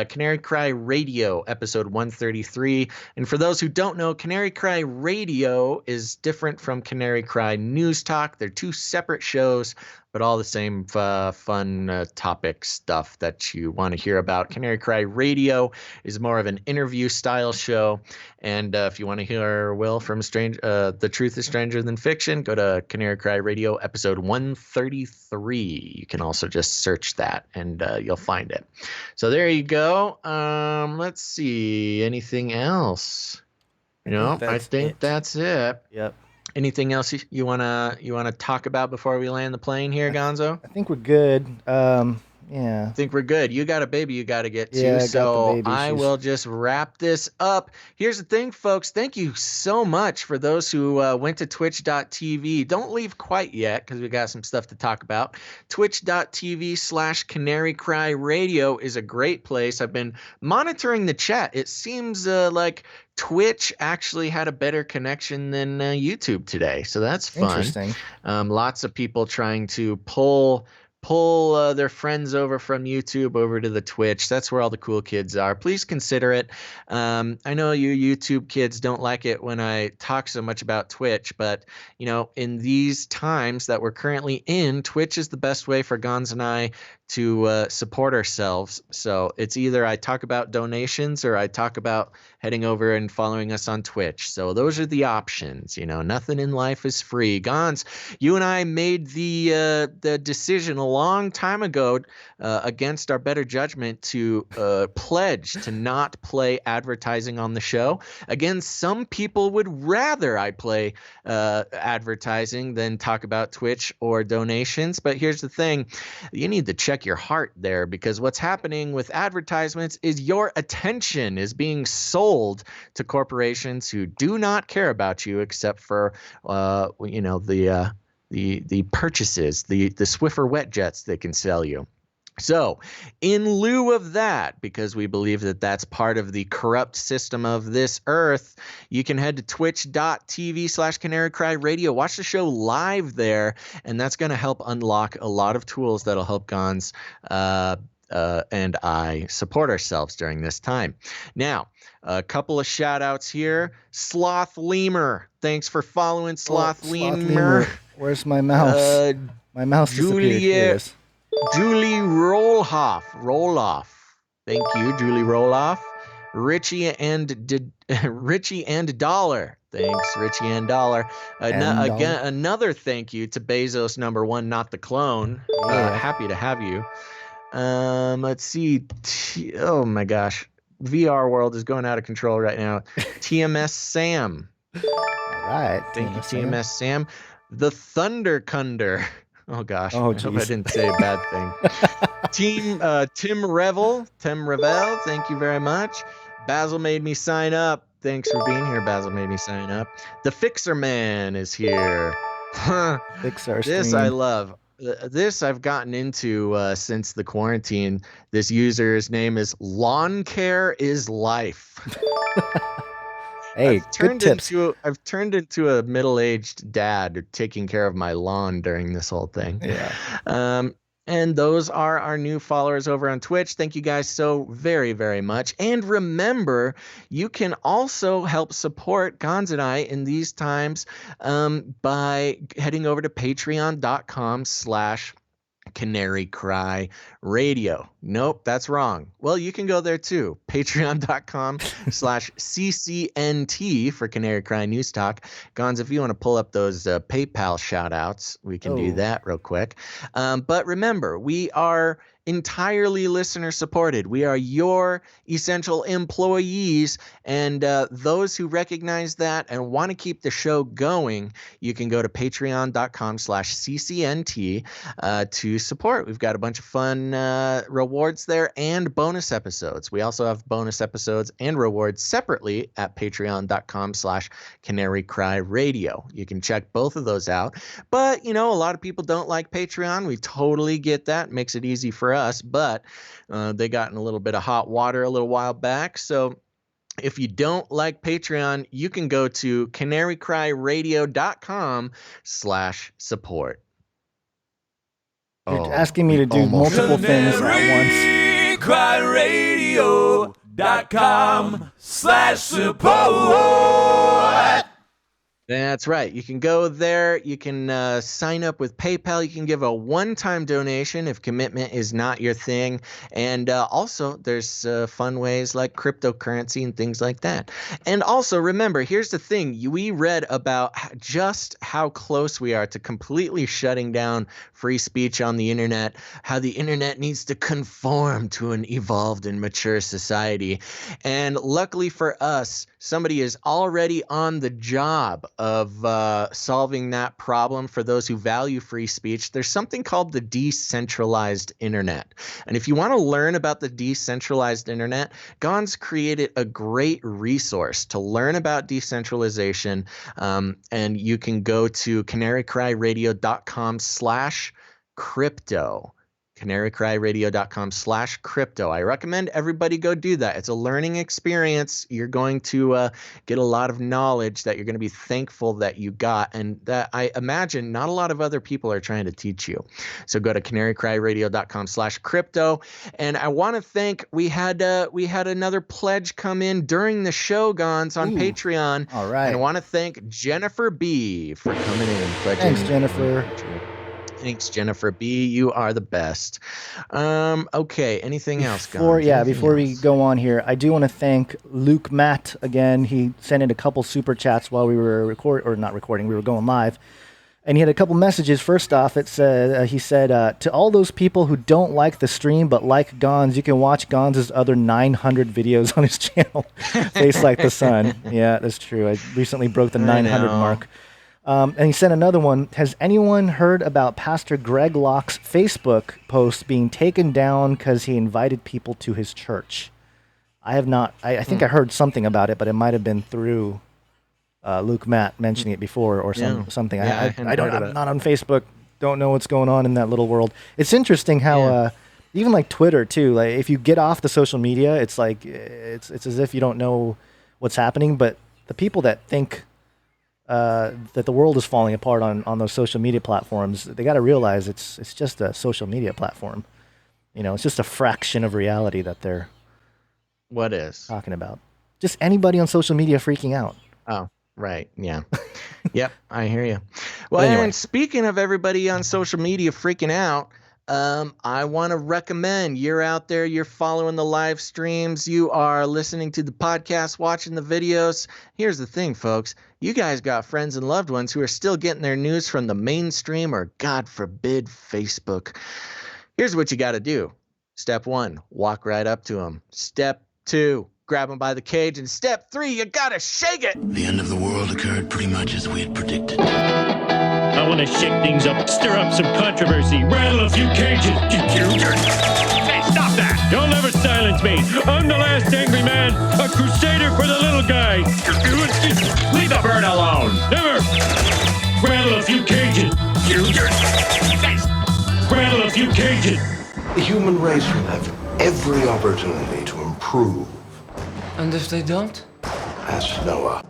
Canary Cry Radio, episode 133. And for those who don't know, Canary Cry Radio is different from Canary Cry News Talk. They're two separate shows, but all the same fun topic stuff that you want to hear about. Canary Cry Radio is more of an interview style show. And if you want to hear Will from The Truth is Stranger Than Fiction, go to Canary Cry Radio episode 133. You can also just search that and you'll find it. So there you go. Let's see. Anything else? I think that's it. Yep. Anything else you wanna talk about before we land the plane here, Gonzo? I think we're good. Yeah. I think we're good. You got a baby you got to get to. Yeah, I got the So baby. I will just wrap this up. Here's the thing, folks. Thank you so much for those who went to twitch.tv. Don't leave quite yet because we got some stuff to talk about. Twitch.tv/Canary Cry Radio is a great place. I've been monitoring the chat. It seems like Twitch actually had a better connection than YouTube today. So that's fun. Interesting. Lots of people trying to pull their friends over from YouTube over to the Twitch. That's where all the cool kids are. Please consider it. I know you YouTube kids don't like it when I talk so much about Twitch, but in these times that we're currently in, Twitch is the best way for Gons and I to support ourselves. So it's either I talk about donations or I talk about heading over and following us on Twitch. So those are the options. Nothing in life is free. Gons, you and I made the decision a long time ago against our better judgment to pledge to not play advertising on the show. Again, some people would rather I play advertising than talk about Twitch or donations. But here's the thing. You need to check your heart there, because what's happening with advertisements is your attention is being sold to corporations who do not care about you except for the purchases, the Swiffer wet jets they can sell you. So in lieu of that, because we believe that that's part of the corrupt system of this earth, you can head to twitch.tv/Canary Cry Radio. Watch the show live there, and that's going to help unlock a lot of tools that'll help Gons and I support ourselves during this time. Now, a couple of shout outs here. Sloth Lemur. Thanks for following Sloth Lemur. Where's my mouse? My mouse disappeared. Here it is. Julie Roloff. Thank you, Julie Roloff. Richie and Dollar. Thanks, Richie and Dollar. Again, another thank you to Bezos #1, not the clone. Happy to have you. Let's see. Oh my gosh. VR world is going out of control right now. TMS Sam. All right. Thank you, TMS Sam. The Thunder Cunder. Oh gosh. Oh, I hope I didn't say a bad thing. Tim Revel. Thank you very much. Basil made me sign up. Thanks for being here. Basil made me sign up. The Fixer Man is here. Fixer This stream. I love. This I've gotten into since the quarantine. This user's name is Lawn Care is Life. Hey, good tips. I've turned into a middle-aged dad taking care of my lawn during this whole thing. Yeah. And those are our new followers over on Twitch. Thank you guys so very, very much. And remember, you can also help support Gons and I in these times by heading over to patreon.com/Canary Cry Radio. Nope, that's wrong. Well, you can go there too. Patreon.com/CCNT for Canary Cry News Talk. Gons, if you want to pull up those PayPal shout outs, we can do that real quick. But remember, we are entirely listener supported. We are your essential employees, and those who recognize that and want to keep the show going, you can go to patreon.com/CCNT to support. We've got a bunch of fun rewards there and bonus episodes. We also have bonus episodes and rewards separately at patreon.com/Canary Cry Radio. You can check both of those out. But, a lot of people don't like Patreon. We totally get that. It makes it easy for us, but they got in a little bit of hot water a little while back. So if you don't like Patreon, you can go to canarycryradio.com/support. You're asking me to do multiple things at once. canarycryradio.com/support. That's right. You can go there. You can sign up with PayPal. You can give a one-time donation if commitment is not your thing. And also, there's fun ways like cryptocurrency and things like that. And also, remember, here's the thing. We read about just how close we are to completely shutting down free speech on the internet, how the internet needs to conform to an evolved and mature society. And luckily for us, somebody is already on the job solving that problem for those who value free speech, there's something called the decentralized internet. And if you want to learn about the decentralized internet, Gon's created a great resource to learn about decentralization. And you can go to canarycryradio.com/crypto. canarycryradio.com/crypto. I recommend everybody go do that. It's a learning experience. You're going to get a lot of knowledge that you're going to be thankful that you got, and that I imagine not a lot of other people are trying to teach you. So go to canarycryradio.com/crypto. And I want to thank, we had another pledge come in during the show, Gons, on Patreon. All right. And I want to thank Jennifer B for coming in and pledging. Thanks, Jennifer. Thanks, Jennifer B. You are the best. Okay, anything else, Before we go on here, I do want to thank Luke Matt again. He sent in a couple super chats while we were we were going live. And he had a couple messages. First off, it said he said, to all those people who don't like the stream but like Gons, you can watch Gons' other 900 videos on his channel. Face like the sun. Yeah, that's true. I recently broke the 900 mark. And he sent another one. Has anyone heard about Pastor Greg Locke's Facebook post being taken down because he invited people to his church? I have not. I think I heard something about it, but it might have been through Luke Matt mentioning it before or something. Yeah, I'm not on Facebook. Don't know what's going on in that little world. It's interesting how even like Twitter too. Like if you get off the social media, it's like it's as if you don't know what's happening. But the people that think that the world is falling apart on those social media platforms, they got to realize it's just a social media platform. You know, it's just a fraction of reality that they're talking about. Just anybody on social media freaking out. Oh, right. Yeah. Yep. I hear you. Well, anyway. and speaking of everybody on social media freaking out, I want to recommend you're out there, you're following the live streams, you are listening to the podcast, watching the videos. Here's the thing, folks. You guys got friends and loved ones who are still getting their news from the mainstream or, God forbid, Facebook. Here's what you got to do. Step 1, walk right up to them. Step 2, grab them by the cage. And step 3, you got to shake it. The end of the world occurred pretty much as we had predicted. I want to shake things up, stir up some controversy, rattle a few cages. Hey, stop that! You'll never silence me. I'm the last angry man, a crusader for the little guy. Leave the bird alone. Never. Rattle a few cages. Rattle a few cages. The human race will have every opportunity to improve. And if they don't? Ask Noah.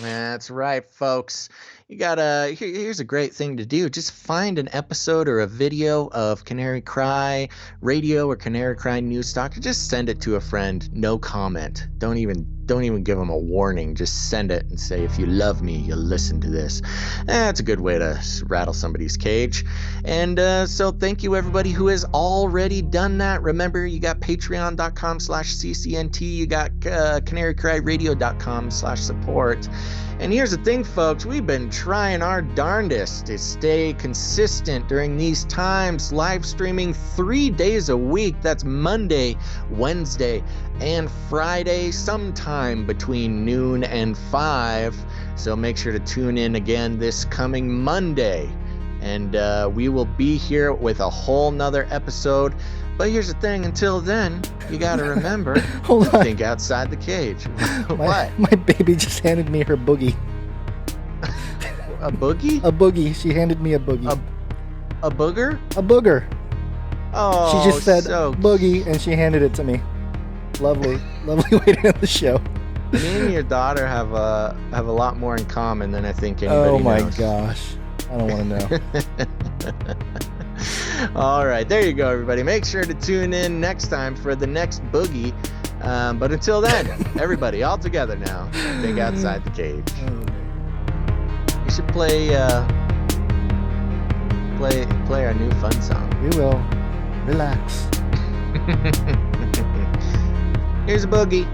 That's right, folks. You gotta, here's a great thing to do. Just find an episode or a video of Canary Cry Radio or Canary Cry News Talk. Just send it to a friend. No comment. Don't even give them a warning. Just send it and say, if you love me, you'll listen to this. That's a good way to rattle somebody's cage. And so thank you, everybody who has already done that. Remember, you got patreon.com/CCNT. You got canarycryradio.com/support. And here's the thing, folks. We've been trying our darndest to stay consistent during these times, live streaming 3 days a week. That's Monday, Wednesday, and Friday, sometime between noon and 5. So make sure to tune in again this coming Monday. And we will be here with a whole nother episode. But here's the thing, until then, you got to remember, think outside the cage. What? My baby just handed me her boogie. A boogie? A boogie. She handed me a boogie. A booger? A booger. Oh, she just said boogie, and she handed it to me. Lovely way to end the show. Me and your daughter have a lot more in common than I think anybody knows. Oh my gosh. I don't want to know. All right, there you go, everybody. Make sure to tune in next time for the next boogie. But until then, everybody, all together now. Think outside the cage. You should play our new fun song. We will. Relax. Here's a boogie.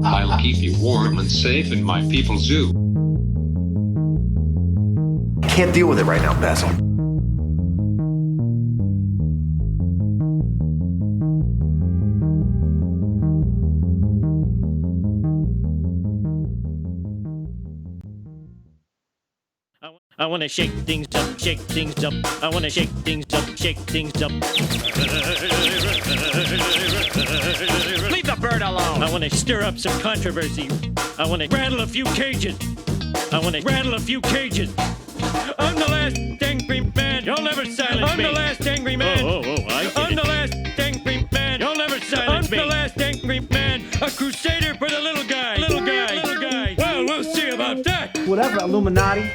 I'll keep you warm and safe in my people's zoo. Can't deal with it right now, Basil. want to shake things up, shake things up. I want to shake things up, shake things up. Leave the bird alone. I want to stir up some controversy. I want to rattle a few cages. I want to rattle a few cages. I'm the last angry man. You'll never silence me. I'm the last angry man. I'm the last angry man. You'll never silence me. I'm the last angry man. A crusader for the little guy. Little guy. Little guy. Well, we'll see about that. Whatever, Illuminati.